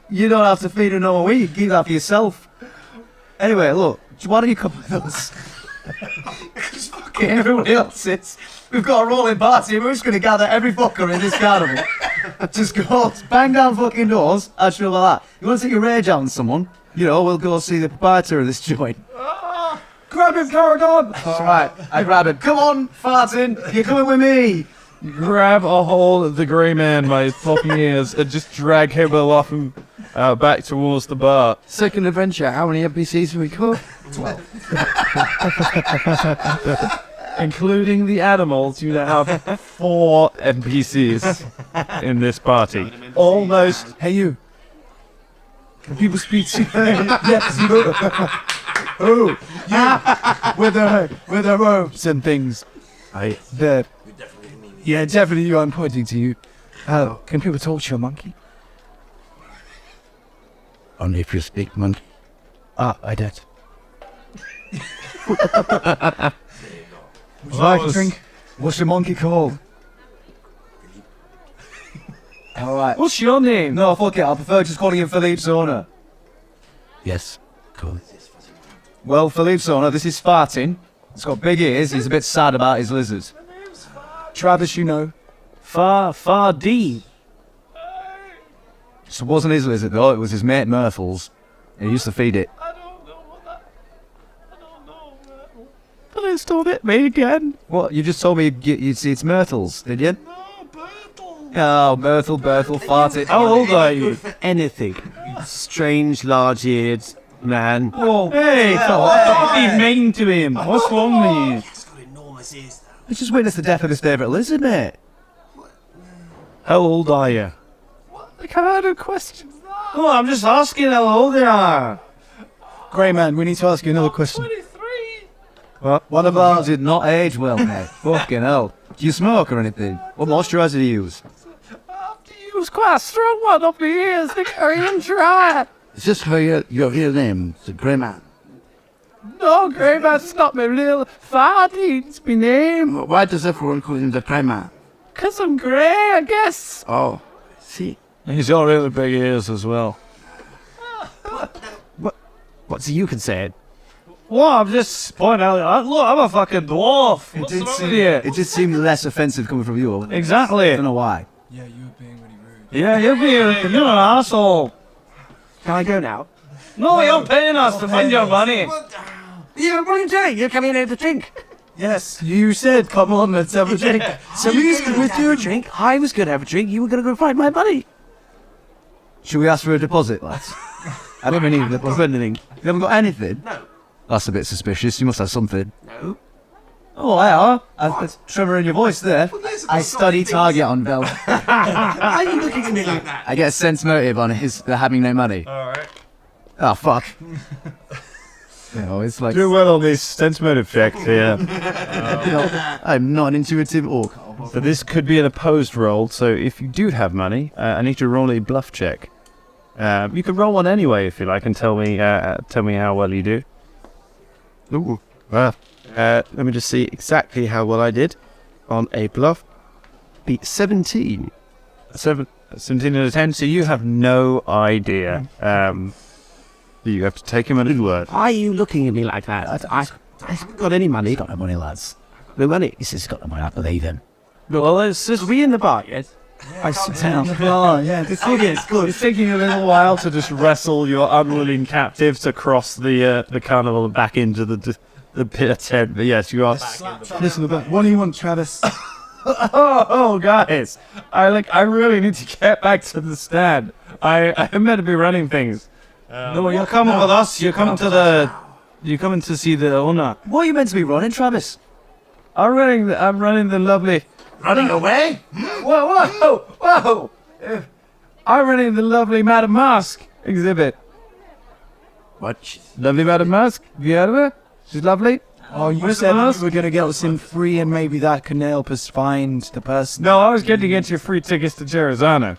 You don't have to feed him no more. You can keep that for yourself. Anyway, look, why don't you come with us? Okay, everyone else, we've got a rolling party and we're just going to gather every fucker in this carnival. Just go bang down fucking doors, actually like that. You want to take your rage out on someone? You know, we'll go see the proprietor of this joint. Grab him, Carrigan. Alright, I grab him. Come on, Fartin, you're coming with me. Grab a hold of the grey man by his fucking ears and just drag him off and back towards the bar. Second adventure, how many NPCs have we got? 12. Including the animals, you now have 4 NPCs in this party. Almost. Hey, you. Can people speak to you? Yes, you. Oh, you. With their robes and things. Yeah, definitely you. I'm pointing to you. Can people talk to you, monkey? Only if you speak monkey. Ah, I did. Would you like a drink? What's your monkey called? Alright. What's your name? No, fuck it. I prefer just calling him Philippe Zona. Yes, cool. Well, Philippe Zona, this is Farting. He's got big ears. He's a bit sad about his lizards. Travis, you know. Far D. So it wasn't his lizard though, it was his mate Myrtle's. He used to feed it. Please don't hit me again. What? You just told me you'd see it's Myrtle's, did you? No, Bertle. Oh, Bertle, farted. How old are you? Anything. Strange, large-eared man. Whoa. Hey, don't be mean to him. What's wrong with you? He's got enormous ears, though. I just witnessed the death of his favourite lizard, mate. How old are you? What kind of questions? Oh, I'm just asking how old you are. Grey man, we need to ask you another question. 23. What? One of ours did not age well, mate. Fucking hell. Do you smoke or anything? What moisturiser do you use? He was quite a strong one up the ears. They're carrying dry. Is this your real name? The Grey Man. No, Grey Man's not my real farty. It's my name. Why does everyone call him the Grey Man? Because I'm grey, I guess. Oh, see. He's got really big ears as well. What, so you can say it? Well, I'm just pointing out, look, I'm a fucking dwarf. It did seem less offensive coming from you. Exactly. I don't know why. Yeah, you're being, you're an asshole. Can I go now? No, you're paying us to spend your money. What are you doing? You're coming in to drink. Yes, you said, come on, let's have a drink. Somebody's going to do a drink. I was going to have a drink. You were going to go find my money. Should we ask for a deposit, lads? I don't need a deposit. Anything. You haven't got anything? No. That's a bit suspicious. You must have something. No. Oh, I are. There's tremor in your voice there. I study target on Bell. Why are you looking at me like that? I get a sense motive on his having no money. Alright. Oh, fuck. It's like... Do well on these sense motive checks here. I'm not an intuitive orc. So this could be an opposed roll, so if you do have money, I need to roll a bluff check. You can roll one anyway if you like and tell me how well you do. Ooh. Well, let me just see exactly how well I did on a bluff. Beat 17. 17 out of 10, so you have no idea. You have to take him at his word. Why are you looking at me like that? I haven't got any money. Got no money, lads. No money. He says he's got no money. I believe him. Well, it's just we in the bar yet. I sit down. Oh, yeah, it's good. It's taking a little while to just wrestle your unwilling captives across the carnival and back into the pit tent. But yes, you are. Listen, what do you want, Travis? Oh, guys, I really need to get back to the stand. I'm meant to be running things. No, you're coming with us. You're coming to see the owner. What are you meant to be running, Travis? I'm running the lovely. Running away? Whoa! I'm running the lovely Madam Mask exhibit. What? Lovely Madam Mask? Have you heard of her? She's lovely. Oh, you said you were going to get us in free and maybe that can help us find the person. No, I was going to get you free tickets to Gerizano.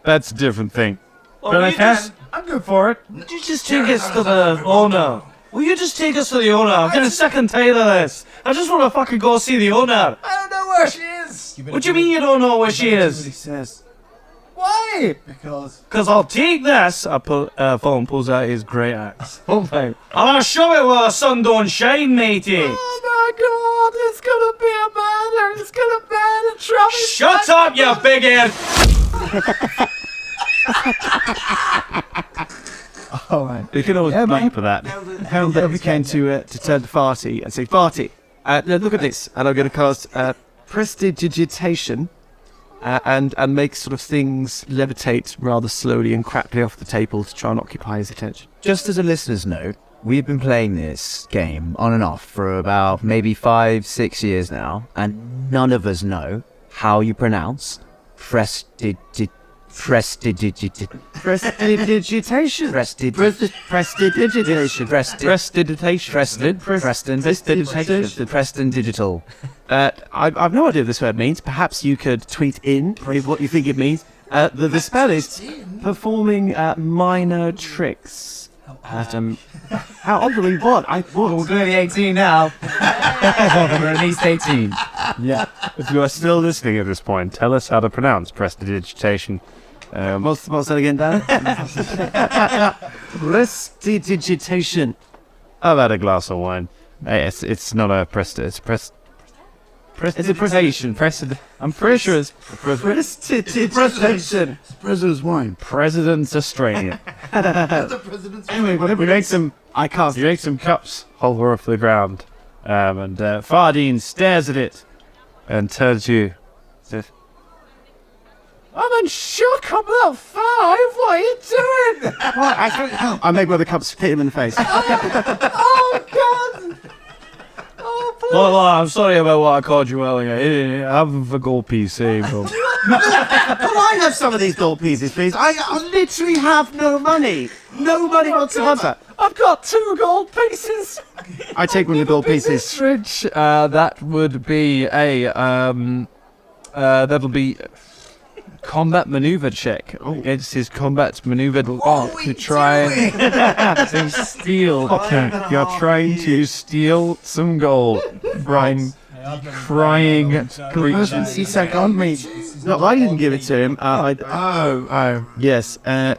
That's a different thing. But I guess I'm good for it. Would you just take us to the owner? Will you just take us to the owner? I'm getting sick and tired of this. I just want to fucking go see the owner. I don't know where she is. What do you mean you don't know where she is? What he says. Why? Because I'll take this. Fulham pulls out his great axe. And I'll show it where the sun don't shine, matey. Oh my God! It's gonna be a murder. It's gonna be a Travis. Shut up, you big head. alright. You can always blame for that. How we came to turn to Farty and say, Farty, look at this. And I'm going to cast prestidigitation and make sort of things levitate rather slowly and crackly off the table to try and occupy his attention. Just as a listener's note, we've been playing this game on and off for about maybe 5-6 years now, and none of us know how you pronounce prestidigitation. Prestidigitation. Prestidigitation. Preston Digital. I've no idea what this word means. Perhaps you could tweet in what you think it means. The spell is performing minor tricks. How oddly what? We're doing 18 now. We're at least 18. Yeah. If you are still listening at this point, tell us how to pronounce prestidigitation. What's that again, Dan? Prestidigitation. I've had a glass of wine. Hey, it's not a it's It's a presentation. I'm pretty sure it's prestidigitation. President's wine. President's Australia. Anyway, whatever. You make some cups, hover off the ground, and Fardine stares at it and turns to you. Says, I'm in shock. I'm level 5. What are you doing? I make one of the cups hit him in the face. Oh, God! well, I'm sorry about what I called you earlier. I have a gold PC. But... Can I have some of these gold pieces, please? I literally have no money. No money whatsoever. I've got 2 gold pieces. I take one of the gold pieces. Stridge, that would be that'll be combat maneuver check against his combat maneuver to try and steal. You're trying to steal some gold from crying creatures. He sank on me. No, I didn't give it to him. Yes.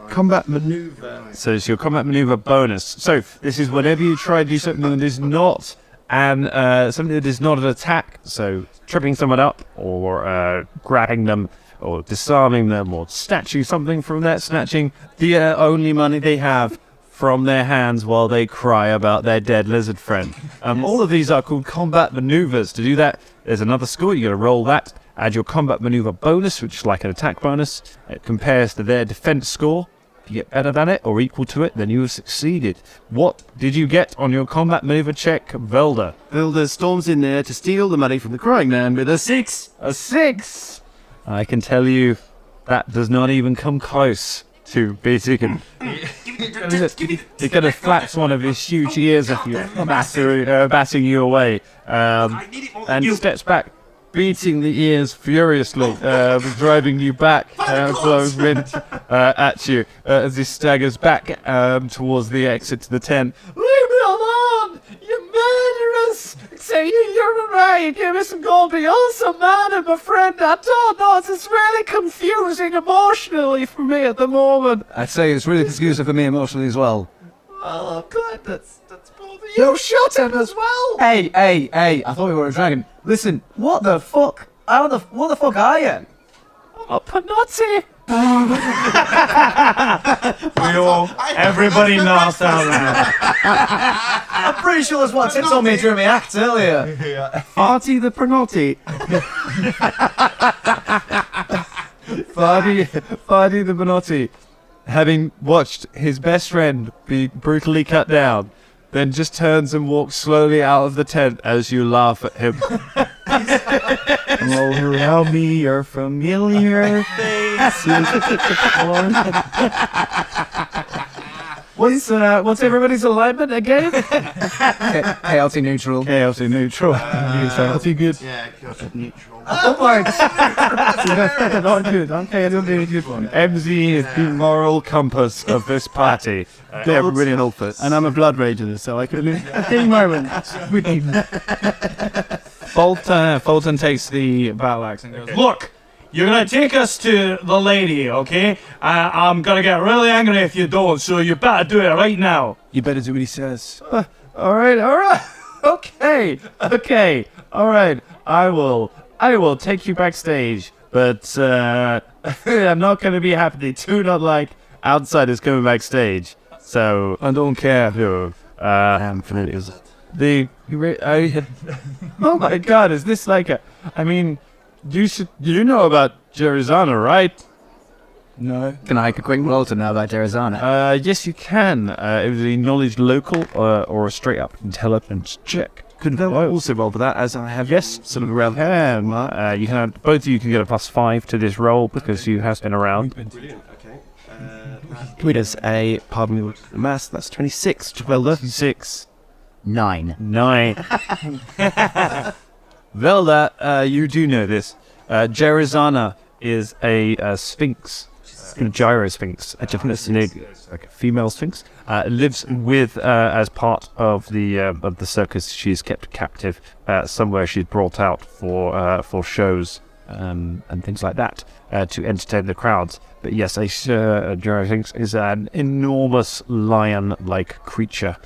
Combat maneuver. So it's your combat maneuver bonus. So this is whenever you try to do something that is not something that is not an attack. So tripping someone up, or grabbing them, or disarming them, or snatching something from that, snatching the only money they have from their hands while they cry about their dead lizard friend. All of these are called combat maneuvers. To do that, there's another score. You got to roll that. Add your combat maneuver bonus, which is like an attack bonus. It compares to their defense score. If you get better than it or equal to it, then you have succeeded. What did you get on your combat maneuver check, Velda? Velda storms in there to steal the money from the crying man with a 6. A 6! I can tell you that does not even come close to beating him. He kind of flaps one of his huge ears at you, batting you away, and steps back, beating the ears furiously, driving you back close at you as he staggers back towards the exit to the tent. Leave me alone! You murderers! Say you're right, you gave me some gold, but you're also mad at my friend. I don't know, it's really confusing emotionally for me at the moment. I'd say it's really confusing for me emotionally as well. Oh, God, that's both of you. Shot him as well! Hey, I thought we were a dragon. Listen, what the fuck? What the fuck are you? I'm a Panozzi! Everybody knows out loud. I'm pretty sure that's what Tim told me during my act earlier. Artie the Pranotti. Fardy the Manotti, having watched his best friend be brutally cut down, then just turns and walks slowly out of the tent as you laugh at him. All around me are familiar faces. What's everybody's alignment again? KLT neutral. KLT neutral. KLT good. Yeah, neutral. Oh my Not good. Okay, I don't do a good one. MZ is the moral compass of this party. Everybody help us. And I'm a blood rager, so I could lose any moment. Fulton takes the battle axe and goes, "Look, you're gonna take us to the lady, okay? I'm gonna get really angry if you don't, so you better do it right now." You better do what he says. All right. Okay. All right. I will take you backstage, but I'm not gonna be happy. Do not like outsiders coming backstage, so I don't care who. I'm familiar with it. Oh my God! Is this like a? I mean, you know about Jerizana, right? No. Can I make a quick roll to know about Jerizana? Yes, you can. It was a knowledge local or a straight up intelligence check. Could I also roll for that, as I have sort of around here. You can both of you can get a +5 to this roll because you have been around. Brilliant, okay. It is a, pardon me with the maths, that's 26. 6. 9. Velda, you do know this. Jerizana is a sphinx, a gyrosphinx, like a female sphinx. Lives with as part of the circus. She's kept captive somewhere. She's brought out for shows and things like that to entertain the crowds. But yes, a gyrosphinx is an enormous lion-like creature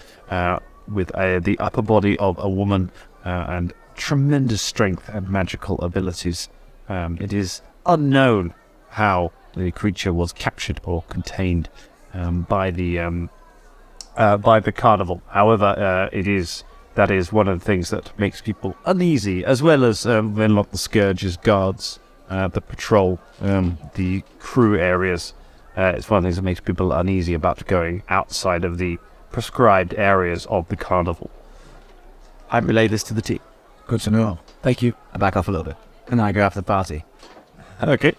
with the upper body of a woman and tremendous strength and magical abilities. It is unknown how the creature was captured or contained by the carnival. However, that is one of the things that makes people uneasy, as well as when the Scourge's guards, the patrol, the crew areas. It's one of the things that makes people uneasy about going outside of the prescribed areas of the carnival. I relay this to the team. Good to know. Thank you. I back off a little bit. And I go after the party. Okay.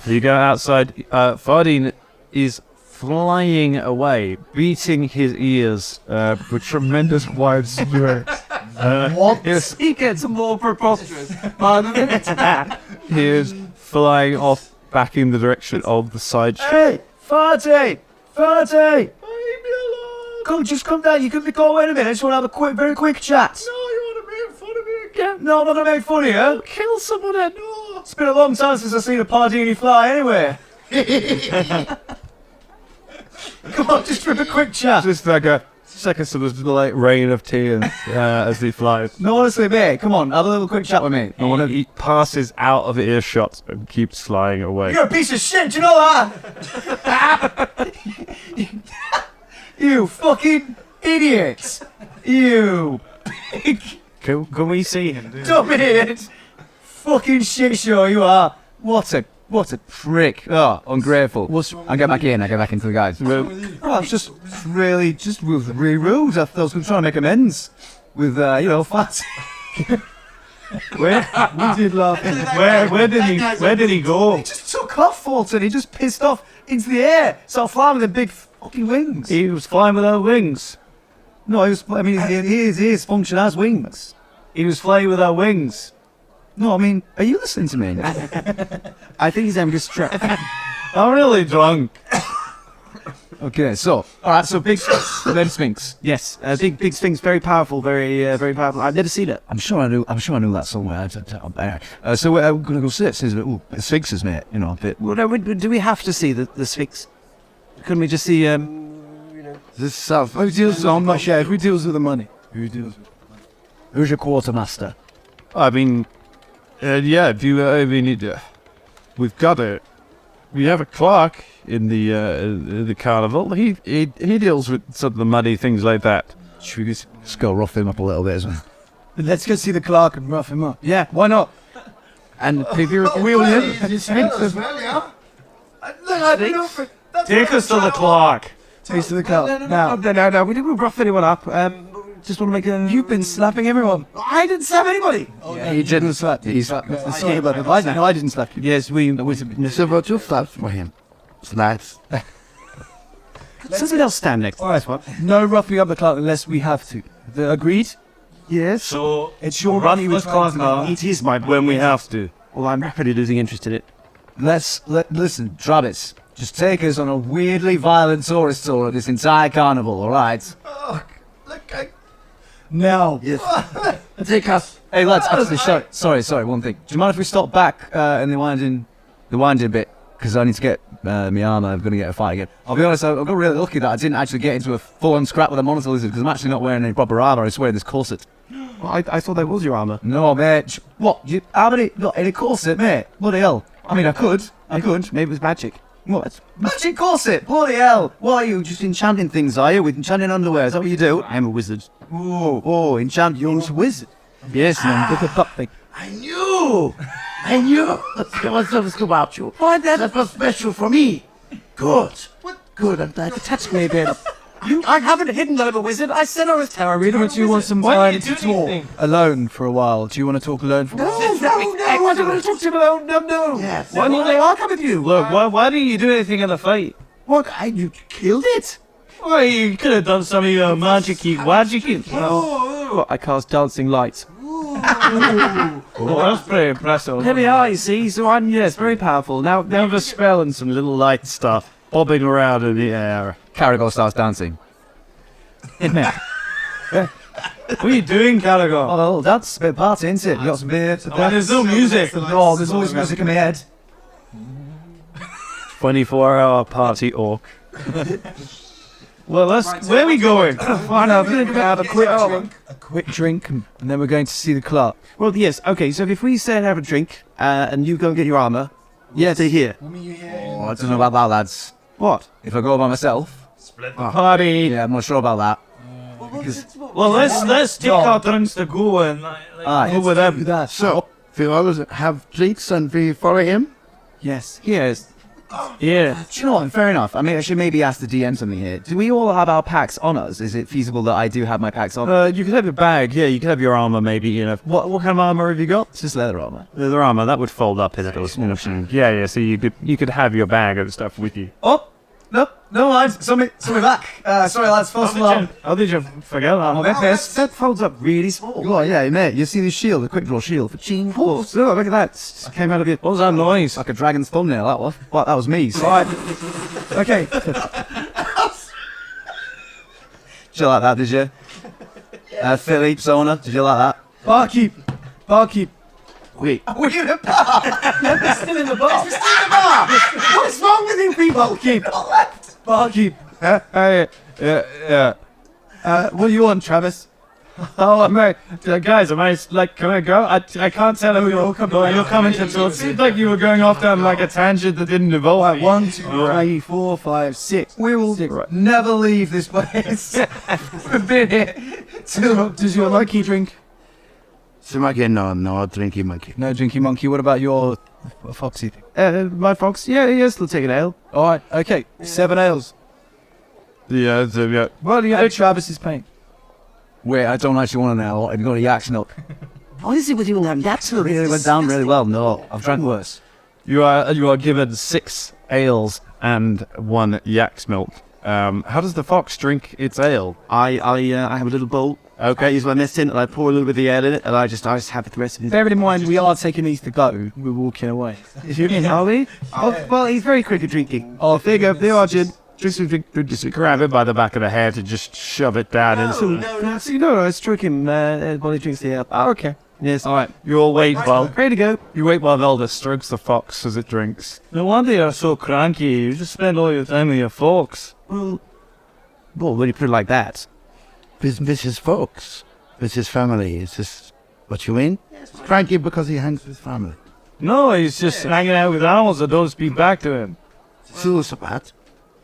You go outside. Fardine is flying away, beating his ears with tremendous wide strokes. What? He gets more preposterous. He is flying off back in the direction of the side. Hey, Farty! Just come down. You could be caught. Wait a minute. I just want to have a very quick chat. No, you want to make fun of me again? No, I'm not going to make fun of you. Kill someone. No. It's been a long time since I've seen a Pardini fly anyway. Come on, just for a quick chat. Just like a second, so there's like rain of tears as he flies. No, honestly, mate, come on, have a little quick chat with me. He passes out of earshot and keeps flying away. You're a piece of shit, do you know that? You fucking idiot. You Can we see him? dumb idiot. Fucking shit show you are. What a prick. Oh, ungrateful. I get back in. I get back into the guys. I was just really rude. I was trying to make amends with, fat. Where? We did laugh. Where did he go? He just took off, Fulton. He just pissed off into the air. Started flying with the big fucking wings. He was flying without wings. No, his ears function as wings. He was flying without wings. No, I mean, are you listening to me? I think he's having a stroke. I'm really drunk. Okay, so big sphinx, then sphinx. Yes, big sphinx, very powerful, very powerful. I've never seen it. I'm sure I knew that somewhere. So we're gonna go see it. Says, the sphinxes, mate. You know, a bit. Well, no, do we have to see the sphinx? Couldn't we just see This stuff. who deals? I'm not sure. Who deals with the money? Who's your quartermaster? I mean, yeah. Do you? We've got it. We have a clerk in the carnival. He deals with some of the money, things like that. Should we just go rough him up a little bit as well? Let's go see the clerk and rough him up. Yeah, why not? And maybe wheel him. Take us to the clerk. Taste of the clerk. No. We didn't rough anyone up. Just want to make a. You've been slapping everyone. I didn't slap anybody. Oh, yeah, he didn't slap you. No, I didn't slap you. Yes, we. So about two slaps for him. Slaps. Something else stand next. All right, what? No roughing up the clerk unless we have to. Agreed? Yes. So it's your run. He was clerk. It is my when we have to. Well, I'm rapidly losing interest in it. Listen, Travis. Just take us on a weirdly violent tourist tour of this entire carnival, all right? Oh, look, No. Yes. Take us. Hey lads, actually, sorry, one thing. Do you mind if we stop back in the winding bit? Because I need to get my armor. I'm going to get a fight again. I'll be honest, I got really lucky that I didn't actually get into a full-on scrap with a monitor lizard because I'm actually not wearing any proper armor. I was wearing this corset. Well, I thought that was your armor. No, mate. What? You not in a corset, mate? Bloody hell. I mean, I could. Maybe it was magic. What? Magic corset? Bloody hell. What are you, just enchanting things, are you? With enchanting underwear? Is that what you do? I'm a wizard. Oh, enchant. You're a wizard. Yes, man. Look at that thing. I knew. There was something about you. Why that was special for me. Good. What? Good. I'm glad to touch me a bit. I haven't hidden that I'm a wizard. I said I was tarot reader, but you want some time to talk alone for a while. Do you want to talk alone for a while? No, I don't want to talk to him alone. No. Yes. Why don't I come with you? Look, why didn't you do anything in the fight? What? You killed it? Well, you could have done some of your magic-y. Oh, I cast dancing lights. Oh, that's pretty impressive. Here we are, you see. So it's very powerful. Now the spell and some little light stuff bobbing around in the air. Caragor starts dancing. What are you doing, Caragor? Oh, that's a bit party, isn't it? You got some beer. There's no music. Oh, there's always music in my head. 24-hour party orc. Well, where are we going? Fine, I'm going to have a quick drink, and then we're going to see the clerk. Well, yes. Okay, so if we stay and have a drink, and you go and get your armor, stay here. Oh, I don't know about that, lads. What? If I go by myself, Party. yeah, I'm not sure about that. Well, let's take our drinks to go and go with them. So, we always have drinks and we follow him? Yes. Yes. Yeah. Do you know what? Fair enough. I mean, I should maybe ask the DM something here. Do we all have our packs on us? Is it feasible that I do have my packs on? You could have your bag. Yeah, you could have your armor. Maybe what kind of armor have you got? It's just leather armor. Leather armor that would fold up in it. Yeah. So you could have your bag and stuff with you. Oh, no, lads. Somebody back. Sorry, lads. False alarm. How did you forget that? That folds up really small. Oh, yeah, mate. You see the shield, the quick draw shield for Ching. Oh, look at that. Just came out of it. What was that noise? Like a dragon's thumbnail, that was. What? That was me. So Right. Okay. Did you like that, did you? Philippe, Sona, did you like that? Barkeep. Wait. We're in the bar. They're still in the bar. We're still in the bar. What's wrong with you people? Barkeep. What do you want, Travis? Oh, mate, guys, can I go? I can't tell who you're coming to. So it seemed like you were going off down like a tangent that didn't involve. 1, 2, 3, 4, 5, 6. We will never leave this place. We've been here. Does your monkey drink? So again, no drinking monkey. No drinking monkey. What about your foxy? My fox, yes, we'll take an ale. All right, okay. 7 ales. Yeah. Well, you know Travis is paying. Wait, I don't actually want an ale. I've got a yak's milk. What is it with you and that? Really went down really well. No, I've drank worse. You are given 6 ales and 1 yak's milk. How does the fox drink its ale? I have a little bowl. Okay. Use my medicine and I pour a little bit of the ale in it and I just have the rest of it. Bearing in mind we are taking these to go. We're walking away. Are we? Oh, well, he's very quick at drinking. Oh, there you go. There are gin. Just grab it by the back of the head and just shove it down into No, I was drinking while he drinks the ale. Oh, okay. Yes. All right. You'll wait while Ready to go. you wait while Velda strokes the fox as it drinks. No wonder you're so cranky. You just spend all your time with your fox. Well, when you put it like that. This is folks. This is family. Is this what you mean? Cranky because he hangs with family. No, he's just hanging out with animals that don't speak back to him. So it's a bad.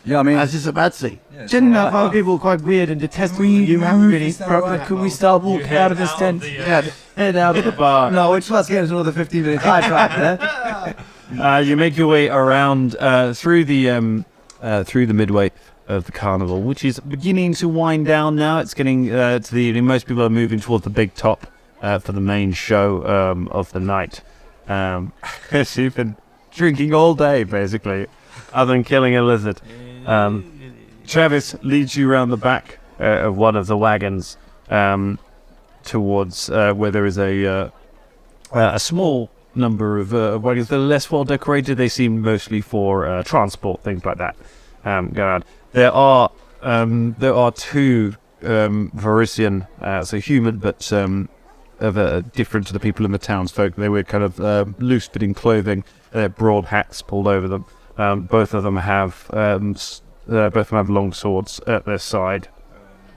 Yeah, I mean, As is a bad thing. Didn't know how people are quite weird and detest you really. Could we start walking out of this tent? Yeah, head out of the bar. No, let's get us another 15 minutes. High there. You make your way around through the midway of the carnival, which is beginning to wind down now. It's getting to the most people are moving towards the big top for the main show of the night. You've been drinking all day, basically, other than killing a lizard. Travis leads you around the back of one of the wagons towards where there is a small number of wagons that are less well decorated. They seem mostly for transport, things like that. Go on. There are 2 Varisian, so human, but different to the people in the townsfolk. They wear kind of loose-fitting clothing. They have broad hats pulled over them. Both of them have long swords at their side,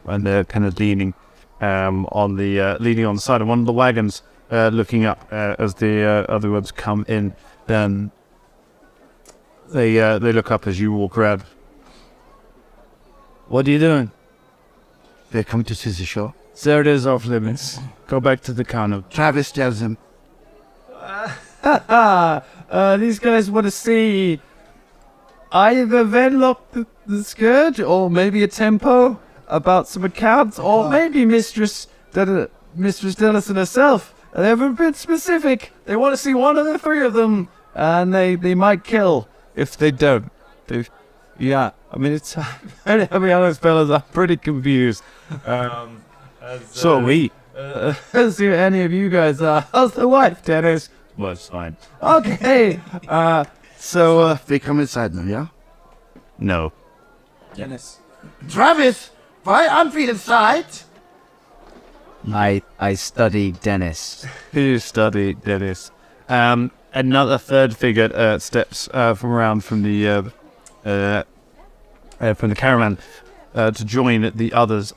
and they're kind of leaning on the side of one of the wagons, looking up as the other ones come in. Then they look up as you walk around. What are you doing? They're coming to see the show. There it is off limits. Go back to the carnival. Travis tells him. These guys want to see either Venlock the Scourge, or maybe a tempo about some accounts, or maybe Mistress Dennison herself. They haven't been specific. They want to see one of the 3 of them, and they might kill if they don't. Yeah, I mean, it's to be honest, fellas, I'm pretty confused. So are we. see what any of you guys are. How's the wife, Dennis? Well, it's fine. Okay. So, They come inside now, yeah? no. Dennis. Travis, why aren't we inside? I study Dennis. You study Dennis. Another third figure steps from around from the caravan to join the others.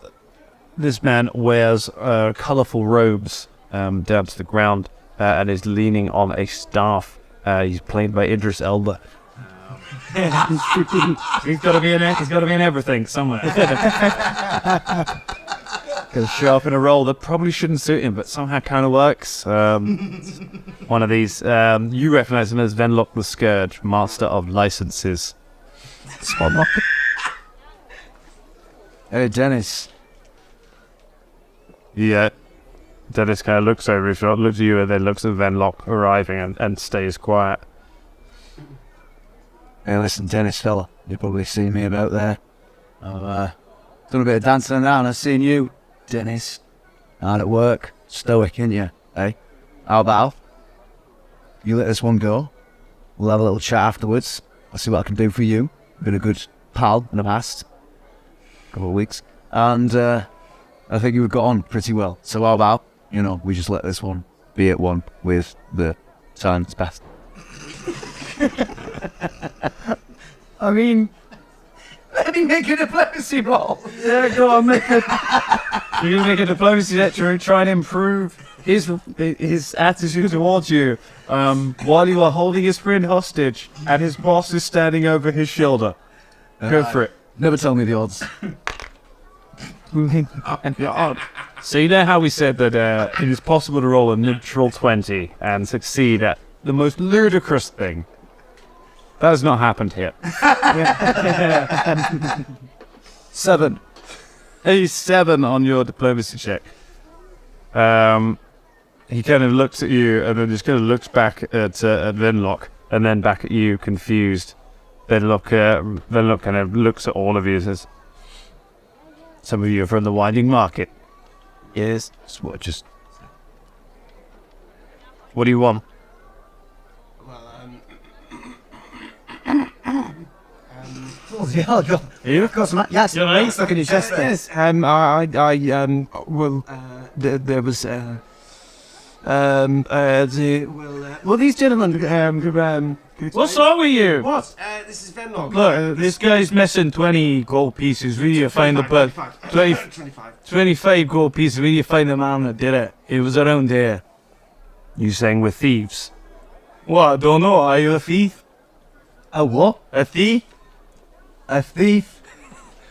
This man wears colourful robes down to the ground and is leaning on a staff. He's played by Idris Elba. He's got to be in it. He's got to be in everything somewhere. He'll show up in a role that probably shouldn't suit him, but somehow kind of works. One of these, you recognise him as Venlock the Scourge, Master of Licenses. Hey, Dennis. Yeah. Dennis kind of looks over his shoulder, looks at you, and then looks at Venlock arriving and stays quiet. Hey, listen, Dennis fella, you probably seen me about there. I've done a bit of dancing around. I've seen you, Dennis. Hard at work, stoic, ain't you? Hey, how about you let this one go? We'll have a little chat afterwards. I'll see what I can do for you. Been a good pal in the past couple of weeks, and I think you've got on pretty well. So how about, we just let this one be at one with the time's past. I mean, Let me make a diplomacy roll. yeah, go on, make a... You can make a diplomacy check to try and improve his attitude towards you while you are holding his friend hostage and his boss is standing over his shoulder. Go for it. Never tell me the odds. So you know how we said that it is possible to roll a neutral 20 and succeed at the most ludicrous thing? That has not happened here. 7. A 7 on your diplomacy check. He kind of looks at you and then just kind of looks back at Venlock and then back at you, confused. Venlock kind of looks at all of you and says, "Some of you are from the Winding Market." Yes. What do you want? You've got some... Yes, You're right. stuck in your chest there. Yes. There was these gentlemen What's wrong with you? What? This is Venlock. Look, this guy's missing 20 gold pieces. We need to find the 25 gold pieces. We need to find the man that did it. It was around here. You saying we're thieves? What? I don't know. Are you a thief? A what? A thief? A thief?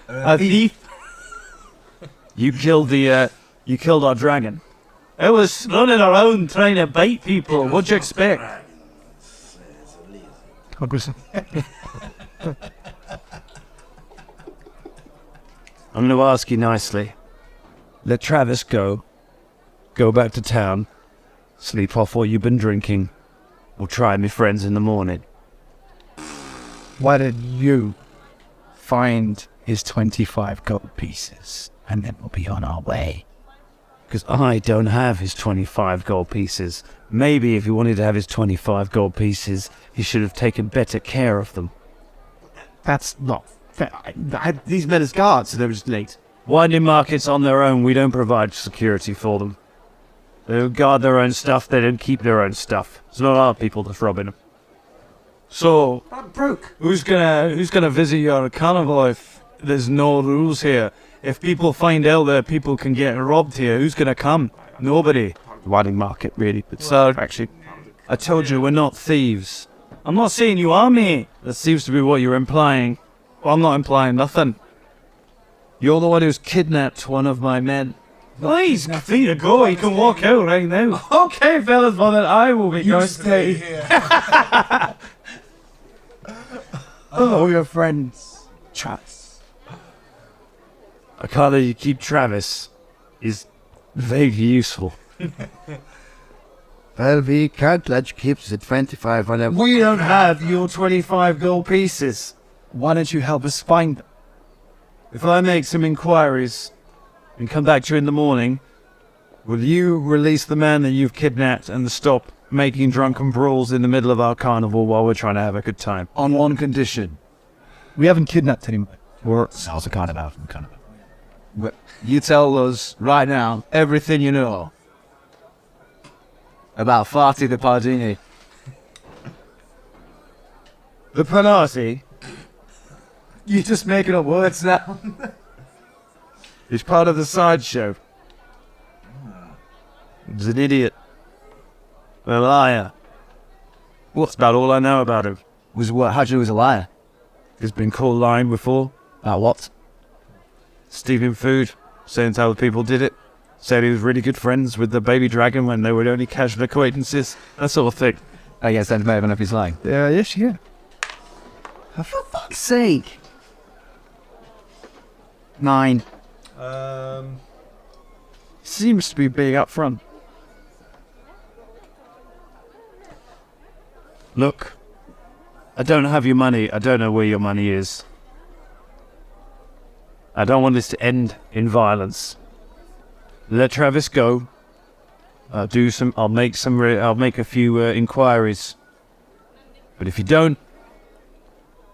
A thief? You killed our dragon. It was running around trying to bite people. What'd you expect? I'm going to ask you nicely. Let Travis go. Go back to town. Sleep off what you've been drinking. We'll try and be friends in the morning. Why did you find his 25 gold pieces and then we'll be on our way? Because I don't have his 25 gold pieces. Maybe if he wanted to have his 25 gold pieces, he should have taken better care of them. That's not fair. I had these men as guards, so they were just late. Winding markets on their own, we don't provide security for them. They don't guard their own stuff, they don't keep their own stuff. It's not our people that's robbing them. So, I'm broke. who's gonna visit your carnival if there's no rules here? If people find out that people can get robbed here, who's gonna come? Nobody. Winding market, really. But so, actually, I told you we're not thieves. I'm not saying you are, mate. That seems to be what you're implying. Well, I'm not implying nothing. You're the one who's kidnapped one of my men. Well, he's free to go. He can walk out right now. Okay, fellas, well then I will be going. Stay here. Oh, your friends. Travis. I can't let you keep Travis. He's vaguely useful. Well, we can't let you keep the 25 on them. We don't have your 25 gold pieces. Why don't you help us find them? If I make some inquiries and come back to you in the morning, Will you release the man that you've kidnapped and stop making drunken brawls in the middle of our carnival while we're trying to have a good time? On one condition. We haven't kidnapped anyone. Sounds a carnival. You tell us right now everything you know about Fati the Pardini. The Panati You're just making up words now. is part of the sideshow. He's an idiot. A liar. That's about all I know about him. How'd you know he was a liar? He's been caught lying before. About what? Stealing food. Saying how the people did it. Said he was really good friends with the baby dragon when they were only casual acquaintances. That sort of thing. I guess that's better enough he's lying. Yes, yeah. For fuck's sake. 9. Seems to be being up front. Look, I don't have your money. I don't know where your money is. I don't want this to end in violence. Let Travis go. I'll make a few inquiries. But if you don't,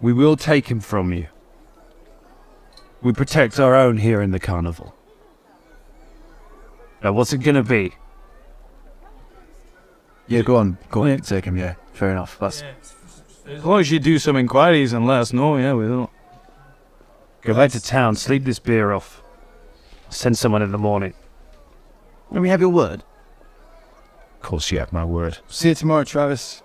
we will take him from you. We protect our own here in the carnival. Now, what's it gonna be? Yeah, go on, take him, yeah. Fair enough. That's... As long as you do some inquiries and let us know, yeah, we will. Go back to town, sleep this beer off. Send someone in the morning. Let me have your word. Of course you have my word. See you tomorrow, Travis.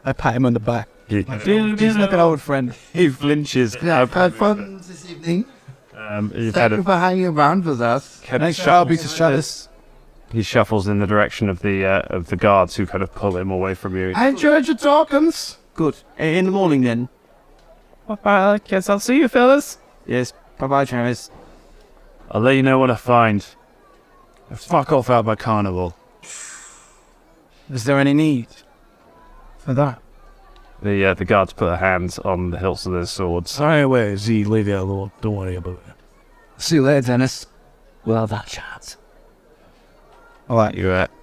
I pat him on the back. He's like an old friend. He flinches. Yeah, I've had fun this evening. You've Thank had you for hanging around with us. Nice job, Peter Travis. He shuffles in the direction of the guards who kind of pull him away from you. I enjoyed your talkings. Good. In the morning then. I guess I'll see you, fellas. Yes. Bye-bye, Travis. I'll let you know what I find. Fuck off out my carnival. Is there any need for that? The guards put their hands on the hilts of their swords. Sorry, away, Z, leave it alone. Don't worry about it. See you later, Dennis. We'll have that chat. Alright,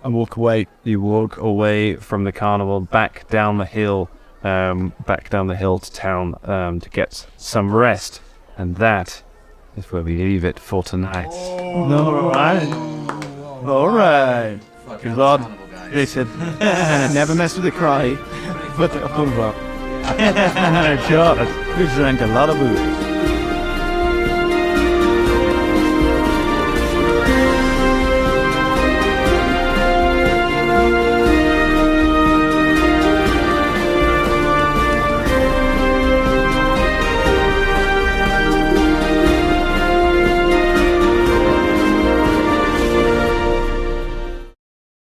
I walk away. You walk away from the carnival back down the hill to town to get some rest. And that is where we leave it for tonight. Alright. Good Lord. Listen, never mess with the cry. But the God, we drank a lot of booze.